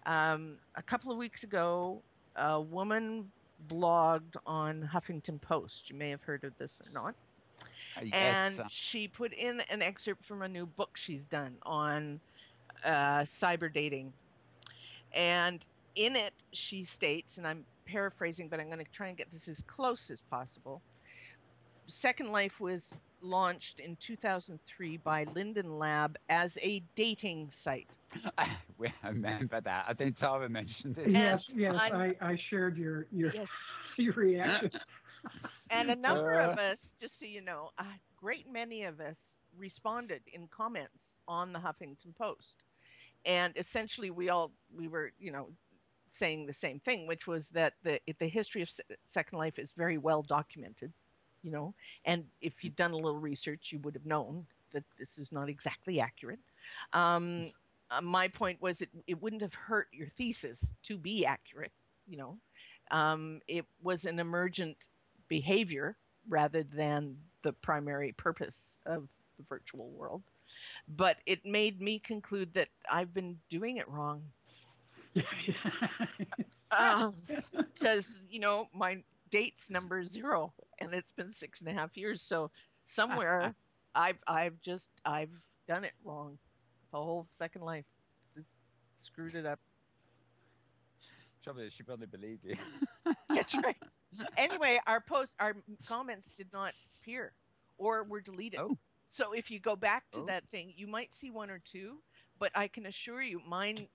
A couple of weeks ago, a woman blogged on Huffington Post. You may have heard of this or not. Yes. And she put in an excerpt from a new book she's done on cyber dating. And in it, she states, and I'm paraphrasing, but I'm going to try and get this as close as possible. Second Life was launched in 2003 by Linden Lab as a dating site. I remember that. I think Tara mentioned it. Yes, I shared your reaction. And a number of us, just so you know, a great many of us responded in comments on the Huffington Post. And essentially we were, saying the same thing, which was that the history of Second Life is very well documented, and if you'd done a little research, you would have known that this is not exactly accurate. My point was it wouldn't have hurt your thesis to be accurate. It was an emergent behavior rather than the primary purpose of the virtual world. But it made me conclude that I've been doing it wrong. Because, my date's number 0 and it's been 6.5 years. So somewhere I've done it wrong. The whole Second Life just screwed it up. Trouble is, she probably believed you. That's right. Anyway, our comments did not appear or were deleted. Oh. So if you go back to that thing, you might see 1 or 2, but I can assure you mine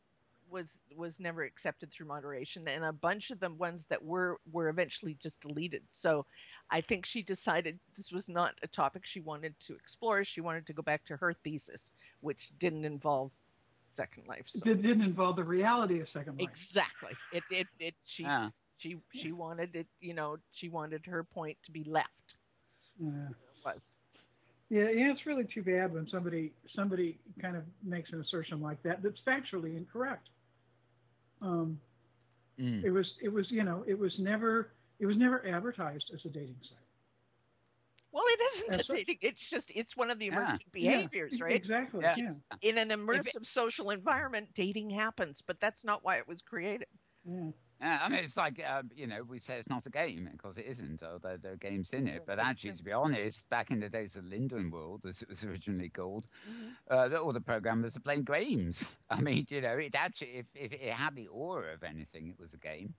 was never accepted through moderation, and a bunch of the ones that were eventually just deleted. So I think she decided this was not a topic she wanted to explore. She wanted to go back to her thesis, which didn't involve Second Life. So. It didn't involve the reality of Second Life. Exactly. She wanted it, she wanted her point to be left. Yeah. It was. Yeah, it's really too bad when somebody kind of makes an assertion like that that's factually incorrect. It was never advertised as a dating site. Well, it isn't a dating. It's one of the emerging behaviors, right? Exactly. Yeah. Yeah. In an immersive social environment, dating happens, but that's not why it was created. Yeah. I mean, it's like, we say it's not a game because it isn't, although there are games in it. But actually, to be honest, back in the days of Linden World, as it was originally called, all the programmers are playing games. I mean, it actually, if it had the aura of anything, it was a game.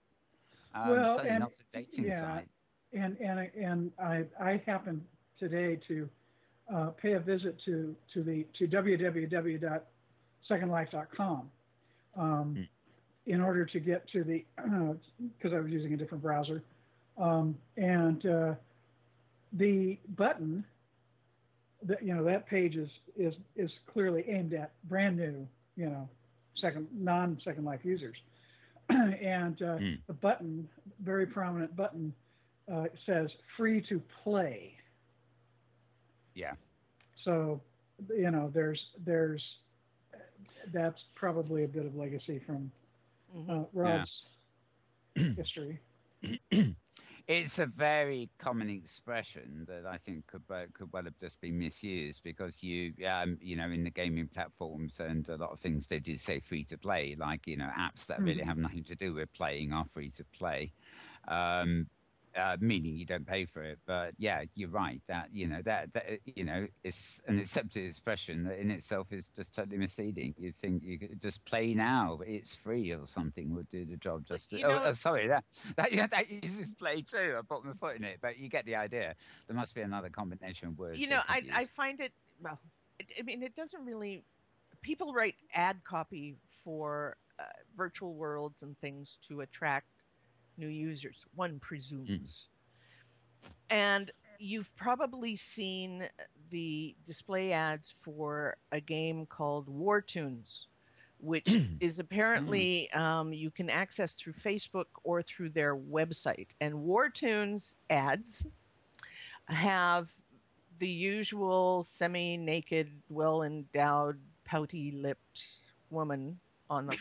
Certainly not a dating site. And I happened today to pay a visit to www.secondlife.com. In order to get to the, because I was using a different browser, and the button, that page is clearly aimed at brand new, non-Second Life users, and the button, very prominent button, says free to play. Yeah. So, that's probably a bit of legacy from Rob's history. It's a very common expression that I think could well have just been misused because in the gaming platforms and a lot of things they do say free to play, like apps that really have nothing to do with playing are free to play. meaning you don't pay for it. But yeah, you're right that it's an accepted expression that in itself is just totally misleading. You think you could just play now, it's free or something would do the job. Just sorry, that uses play too. I put my foot in it, but you get the idea. There must be another combination of words. I find it it doesn't really. People write ad copy for virtual worlds and things to attract new users, one presumes. And you've probably seen the display ads for a game called War Tunes, which is apparently you can access through Facebook or through their website. And War Tunes ads have the usual semi-naked, well-endowed, pouty-lipped woman on the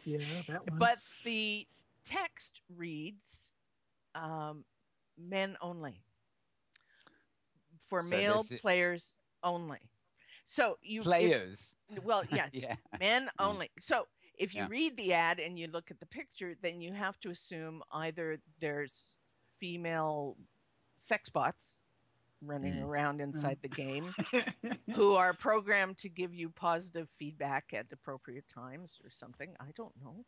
yeah, that one. But the text reads men only for male players only. So players. Men only. So if you read the ad and you look at the picture, then you have to assume either there's female sex bots running around inside the game who are programmed to give you positive feedback at appropriate times or something. I don't know.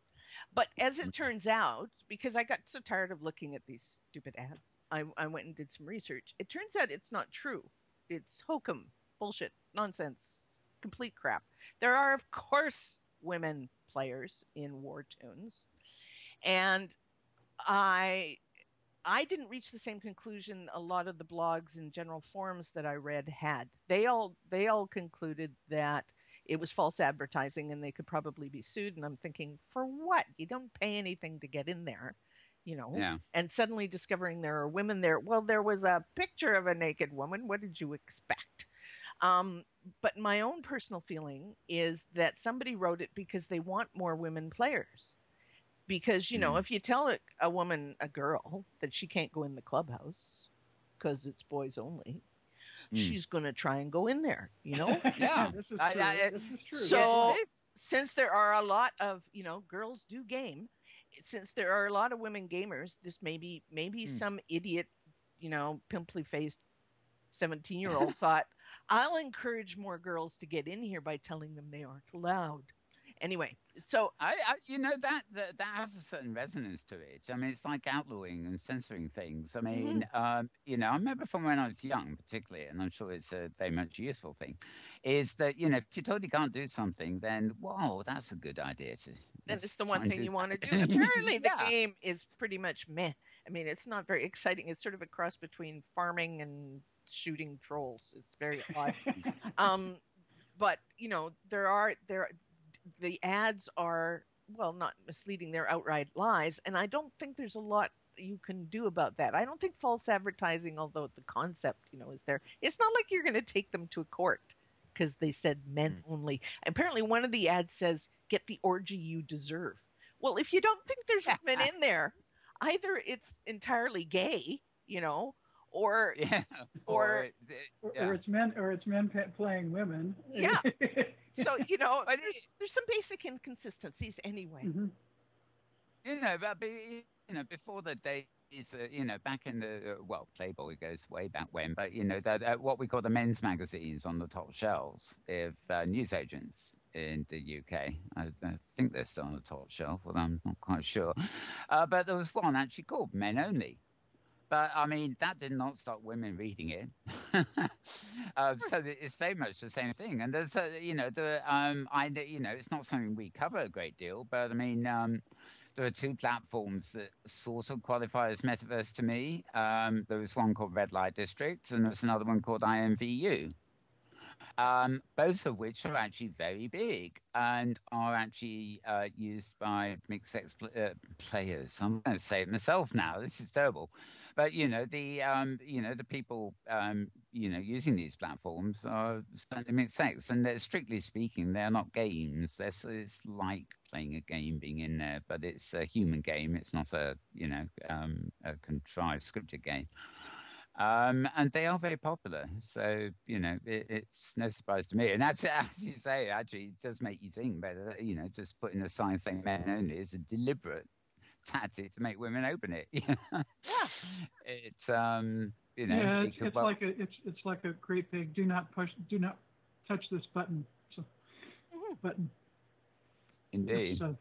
But as it turns out, because I got so tired of looking at these stupid ads, I went and did some research. It turns out it's not true. It's hokum, bullshit, nonsense, complete crap. There are, of course, women players in War Tunes. And I didn't reach the same conclusion a lot of the blogs and general forums that I read had. They all concluded that it was false advertising and they could probably be sued. And I'm thinking, for what? You don't pay anything to get in there, and suddenly discovering there are women there. Well, there was a picture of a naked woman. What did you expect? But my own personal feeling is that somebody wrote it because they want more women players. Because, if you tell a girl that she can't go in the clubhouse because it's boys only, she's going to try and go in there, Yeah. This is true. So since there are a lot of, girls do game, since there are a lot of women gamers, this maybe some idiot, pimply faced 17-year-old thought, I'll encourage more girls to get in here by telling them they aren't allowed. Anyway, so that has a certain resonance to it. I mean, it's like outlawing and censoring things. I mean, I remember from when I was young, particularly, and I'm sure it's a very much useful thing, is that if you totally can't do something, then that's a good idea to. Then it's the one thing you want to do. Apparently, the game is pretty much meh. I mean, it's not very exciting. It's sort of a cross between farming and shooting trolls. It's very odd. But the ads are, not misleading, they're outright lies. And I don't think there's a lot you can do about that. I don't think false advertising, although the concept, is there, it's not like you're going to take them to a court because they said men only. Apparently one of the ads says, get the orgy you deserve. Well, if you don't think there's women in there, either it's entirely gay, or it's men playing women. Yeah. So there's some basic inconsistencies anyway. But before the days, back in the Playboy goes way back when, but that what we call the men's magazines on the top shelves of newsagents in the UK. I think they're still on the top shelf, but I'm not quite sure. But there was one actually called Men Only. But I mean, that did not stop women reading it. So it's very much the same thing. And there's, it's not something we cover a great deal, but I mean, there are two platforms that sort of qualify as metaverse to me. There was one called Red Light District, and there's another one called IMVU. Both of which are actually very big and are actually used by mixed sex players. I'm going to say it myself now. This is terrible, but the people using these platforms are certainly mixed sex, and they're, strictly speaking, they're not games. It's like playing a game being in there, but it's a human game. It's not a contrived scripted game. And they are very popular, so it's no surprise to me. And that's, as you say, actually, it does make you think better. Just putting a sign saying men only is a deliberate tactic to make women open it. Yeah. It's it's like a great big do not touch this button. So, button. Indeed. So,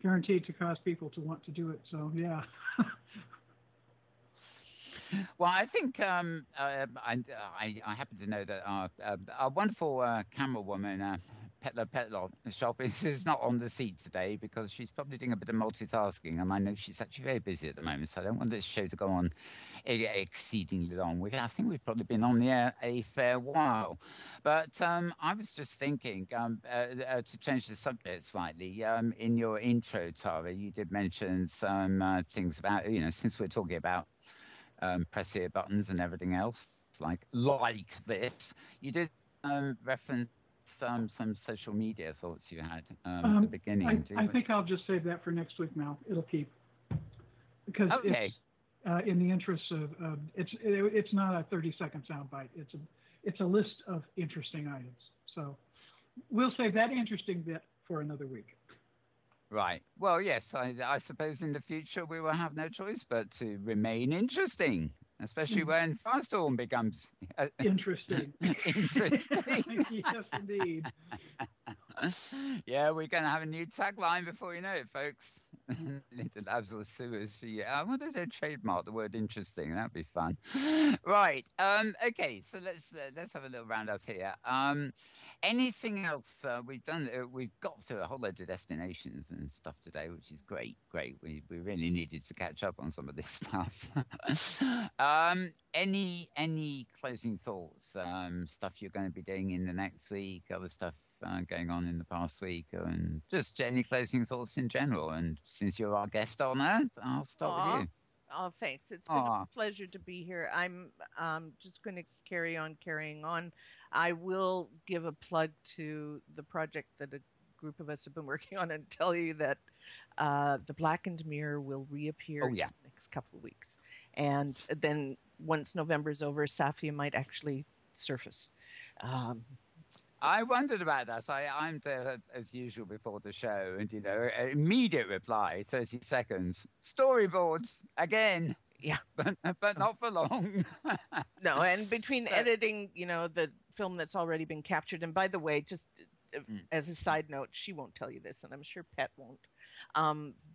guaranteed to cause people to want to do it. So yeah. Well, I think I happen to know that our wonderful camera woman, Petlo Shop, is not on the seat today because she's probably doing a bit of multitasking, and I know she's actually very busy at the moment, so I don't want this show to go on exceedingly long. I think we've probably been on the air a fair while, but I was just thinking to change the subject slightly. In your intro, Tara, you did mention some things about, since we're talking about press here buttons and everything else like this, you did reference some social media thoughts you had at the beginning. I think I'll just save that for next week, Mal. It'll keep, because okay. It's in the interest of it's not a 30-second soundbite. It's a list of interesting items. So we'll save that interesting bit for another week. Right. Well, yes, I suppose in the future we will have no choice but to remain interesting, especially when Firestorm becomes interesting. Interesting. Yes, indeed. Yeah, we're going to have a new tagline before you know it, folks. Linda Labs will sue us for you. I wonder if they trademark the word interesting. That'd be fun. Right. Okay, so let's have a little roundup here. Anything else we've done? We've got through a whole load of destinations and stuff today, which is great. We really needed to catch up on some of this stuff. Any closing thoughts? Stuff you're going to be doing in the next week? Other stuff going on in the past week, and just any closing thoughts in general? And since you're our guest on Earth, I'll start with you. Oh, thanks. It's been a pleasure to be here. I'm just going to carrying on. I will give a plug to the project that a group of us have been working on and tell you that the Blackened Mirror will reappear in the next couple of weeks. And then once November's over, Safia might actually surface. I wondered about that. I'm there as usual before the show, and immediate reply, 30 seconds. Storyboards again. Yeah, but not for long. No, and between editing, the film that's already been captured, and by the way, just as a side note, she won't tell you this, and I'm sure Pet won't.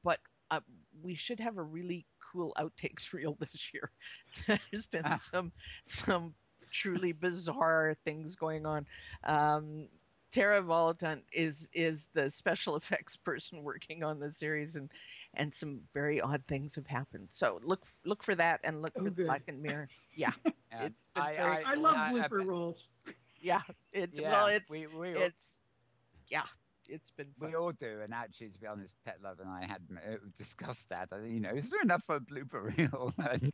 But we should have a really cool outtakes reel this year. There's been some truly bizarre things going on. Tara Volatant is the special effects person working on the series, and some very odd things have happened. So look for that, and look for the Blackened Mirror. Yeah, it's been I love blooper rolls. Yeah, it's been fun. We all do, and actually, to be honest, Pet Love and I had discussed that. Is there enough for a blooper reel? And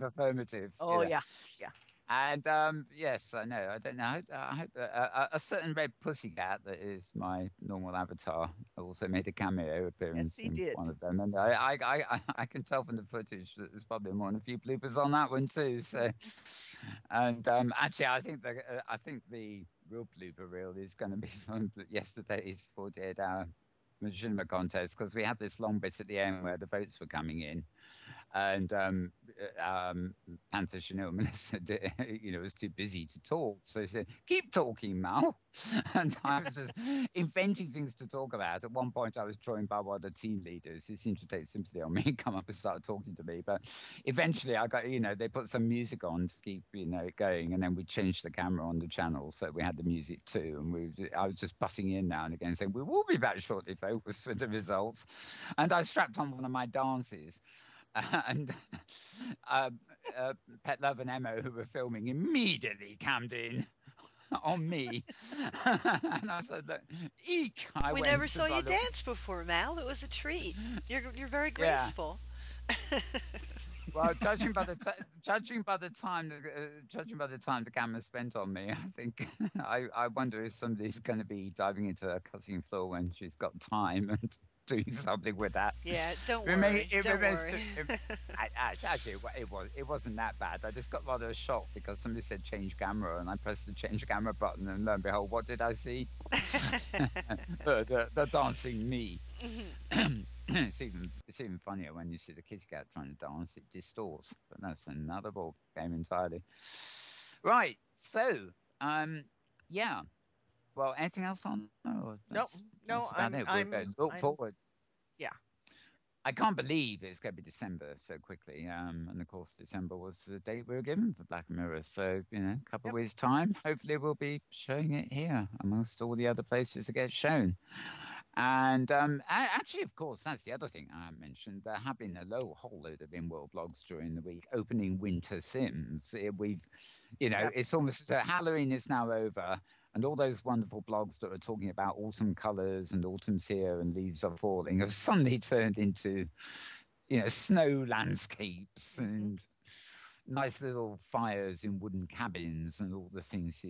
affirmative. Oh yeah. And yes, I know. I don't know. I hope a certain red pussycat that is my normal avatar also made a cameo appearance in one of them, and I can tell from the footage that there's probably more than a few bloopers on that one too. So, and actually, I think the real blooper reel is going to be from yesterday's 48-hour machinima contest, because we had this long bit at the end where the votes were coming in, and Panther Chanel Melissa was too busy to talk, so he said, "Keep talking, Mal." And I was just inventing things to talk about. At one point I was joined by one of the team leaders who seemed to take sympathy on me and come up and start talking to me, but eventually I got they put some music on to keep it going, and then we changed the camera on the channel so we had the music too, and I was just bussing in now and again saying, "We will be back shortly, folks, for the results." And I strapped on one of my dances, and Pet Love and Emma, who were filming, immediately cammed in on me. And I said, "Eek!" We never saw you dance before, Mal. It was a treat. You're very graceful. Yeah. Well, judging by the time the camera spent on me, I think I wonder if somebody's going to be diving into a cutting floor when she's got time and doing something with that. Yeah, don't worry. actually, it wasn't that bad. I just got rather shocked because somebody said change camera, and I pressed the change camera button, and lo and behold, what did I see? the dancing me. It's even funnier when you see the kitty cat trying to dance. It distorts, but that's another ball game entirely. Right. So, yeah. Well, anything else on? No. I'm look forward. Yeah. I can't believe it's going to be December so quickly. And of course, December was the date we were given for Black Mirror. So, a couple of weeks' time, hopefully we'll be showing it here amongst all the other places that get shown. And actually, of course, that's the other thing I mentioned. There have been a whole load of Inworld blogs during the week opening winter sims. It's almost as though Halloween is now over. And all those wonderful blogs that are talking about autumn colors and autumn's here and leaves are falling have suddenly turned into, snow landscapes and nice little fires in wooden cabins and all the things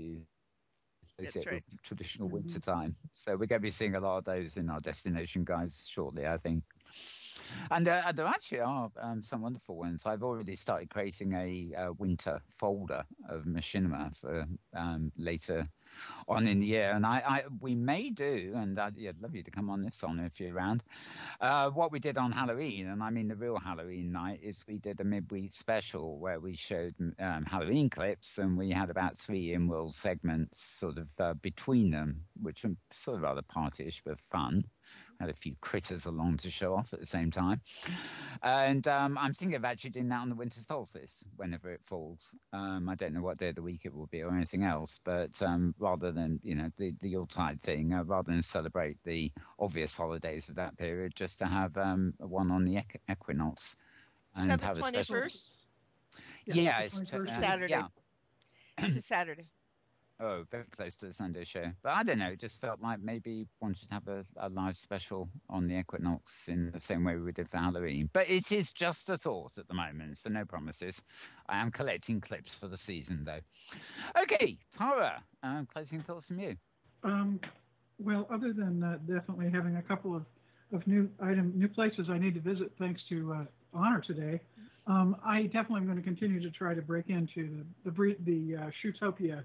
with traditional winter time. So we're going to be seeing a lot of those in our destination guides shortly, I think. And there actually are some wonderful ones. I've already started creating a winter folder of machinima for later on in the year, and we may do, and I'd love you to come on this on if you're around. What we did on Halloween, and I mean the real Halloween night, is we did a midweek special where we showed Halloween clips, and we had about 3 Inworld segments sort of between them, which are sort of rather partyish but fun. Had a few critters along to show off at the same time. And I'm thinking of actually doing that on the winter solstice, whenever it falls. I don't know what day of the week it will be or anything else, but rather than, the Yuletide thing, rather than celebrate the obvious holidays of that period, just to have one on the equinox. And is that the 21st? Yeah, it's Saturday. Yeah. It's a Saturday. Oh, very close to the Sunday show. But I don't know, it just felt like maybe one should have a live special on the equinox in the same way we did for Halloween. But it is just a thought at the moment, so no promises. I am collecting clips for the season, though. Okay, Tara, closing thoughts from you. Well, other than definitely having a couple of new places I need to visit thanks to Honour today, I definitely am going to continue to try to break into the Shootopia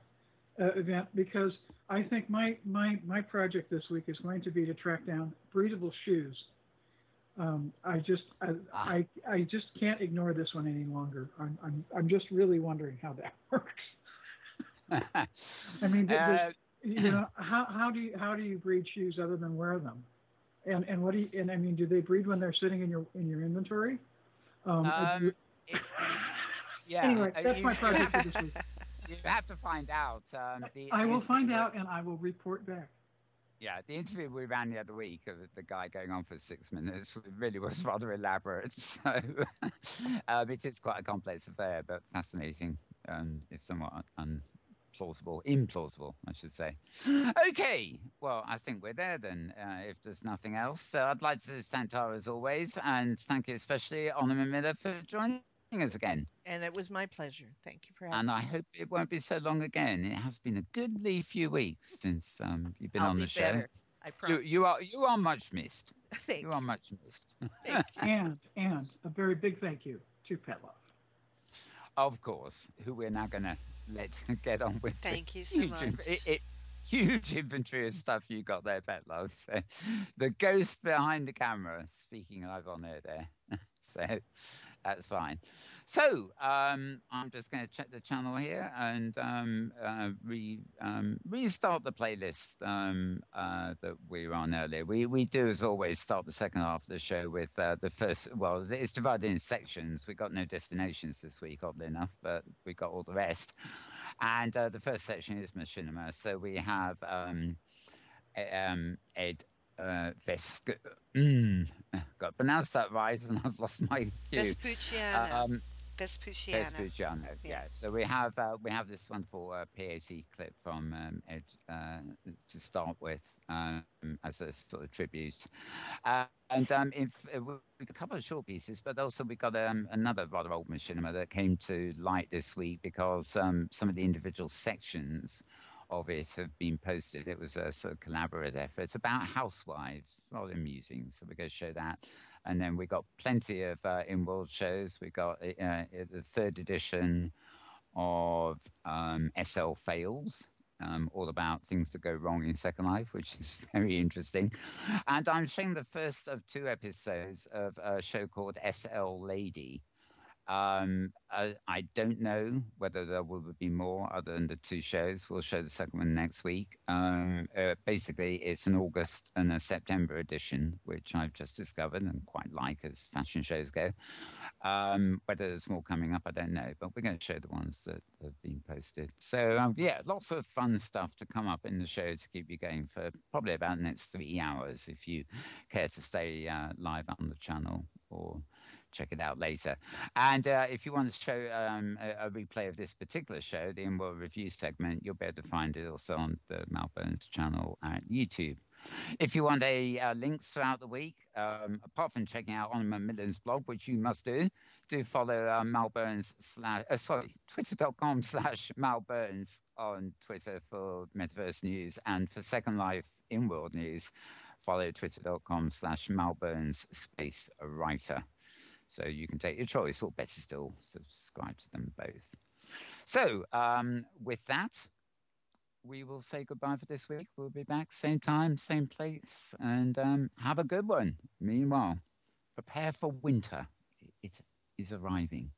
event, because I think my project this week is going to be to track down breathable shoes. I just can't ignore this one any longer. I'm just really wondering how that works. I mean, how do you breed shoes other than wear them? And what do you, and I mean, do they breed when they're sitting in your inventory? Yeah. Anyway, that's my project for this week. You have to find out. I will find out, and I will report back. Yeah, the interview we ran the other week of the guy going on for 6 minutes really was rather elaborate. So it is quite a complex affair, but fascinating, if somewhat implausible, I should say. Okay, well, I think we're there then, if there's nothing else. So I'd like to thank Tara as always, and thank you especially, Honour McMillan, for joining us again. And it was my pleasure. Thank you for having me. And I hope it won't be so long again. It has been a goodly few weeks since you've been on the show. Better. I promise. You are much missed. Thank you. Are much missed. Thank you. And a very big thank you to Petlov. Of course, who we're now going to let get on with. Thank you so much. Huge inventory of stuff you got there, Petlov. So the ghost behind the camera, speaking live on air there. So that's fine. So I'm just going to check the channel here and restart the playlist that we were on earlier. We do, as always, start the second half of the show with the first. Well, it's divided in sections. We got no destinations this week, oddly enough, but we got all the rest. And the first section is Machinima. So we have Ed. Got to pronounce that right, and I've lost my cue. Vespucciano. Yeah. So we have this wonderful PAT clip from Ed to start with as a sort of tribute, and a couple of short pieces, but also we got another rather old machinima that came to light this week because some of the individual sections of it have been posted. It was a sort of collaborative effort. It's about housewives, rather amusing. So we're going to show that. And then we got plenty of Inworld shows. We got the 3rd edition of SL Fails, all about things that go wrong in Second Life, which is very interesting. And I'm showing the first of 2 episodes of a show called SL Lady. I don't know whether there will be more other than the 2 shows. We'll show the second one next week. Basically, it's an August and a September edition, which I've just discovered and quite like as fashion shows go. Whether there's more coming up, I don't know, but we're going to show the ones that have been posted. So, yeah, lots of fun stuff to come up in the show to keep you going for probably about the next 3 hours if you care to stay live on the channel or check it out later. And if you want to show a replay of this particular show, the Inworld review segment, you'll be able to find it also on the Mal Burns channel at YouTube. If you want links throughout the week, apart from checking out Honour McMillan's blog, which you must do follow Mal Burns twitter.com/Mal Burns on Twitter for Metaverse news, and for Second Life Inworld news, follow twitter.com/Mal Burns _writer. So you can take your choice, or better still, subscribe to them both. So with that, we will say goodbye for this week. We'll be back same time, same place, and have a good one. Meanwhile, prepare for winter. It is arriving.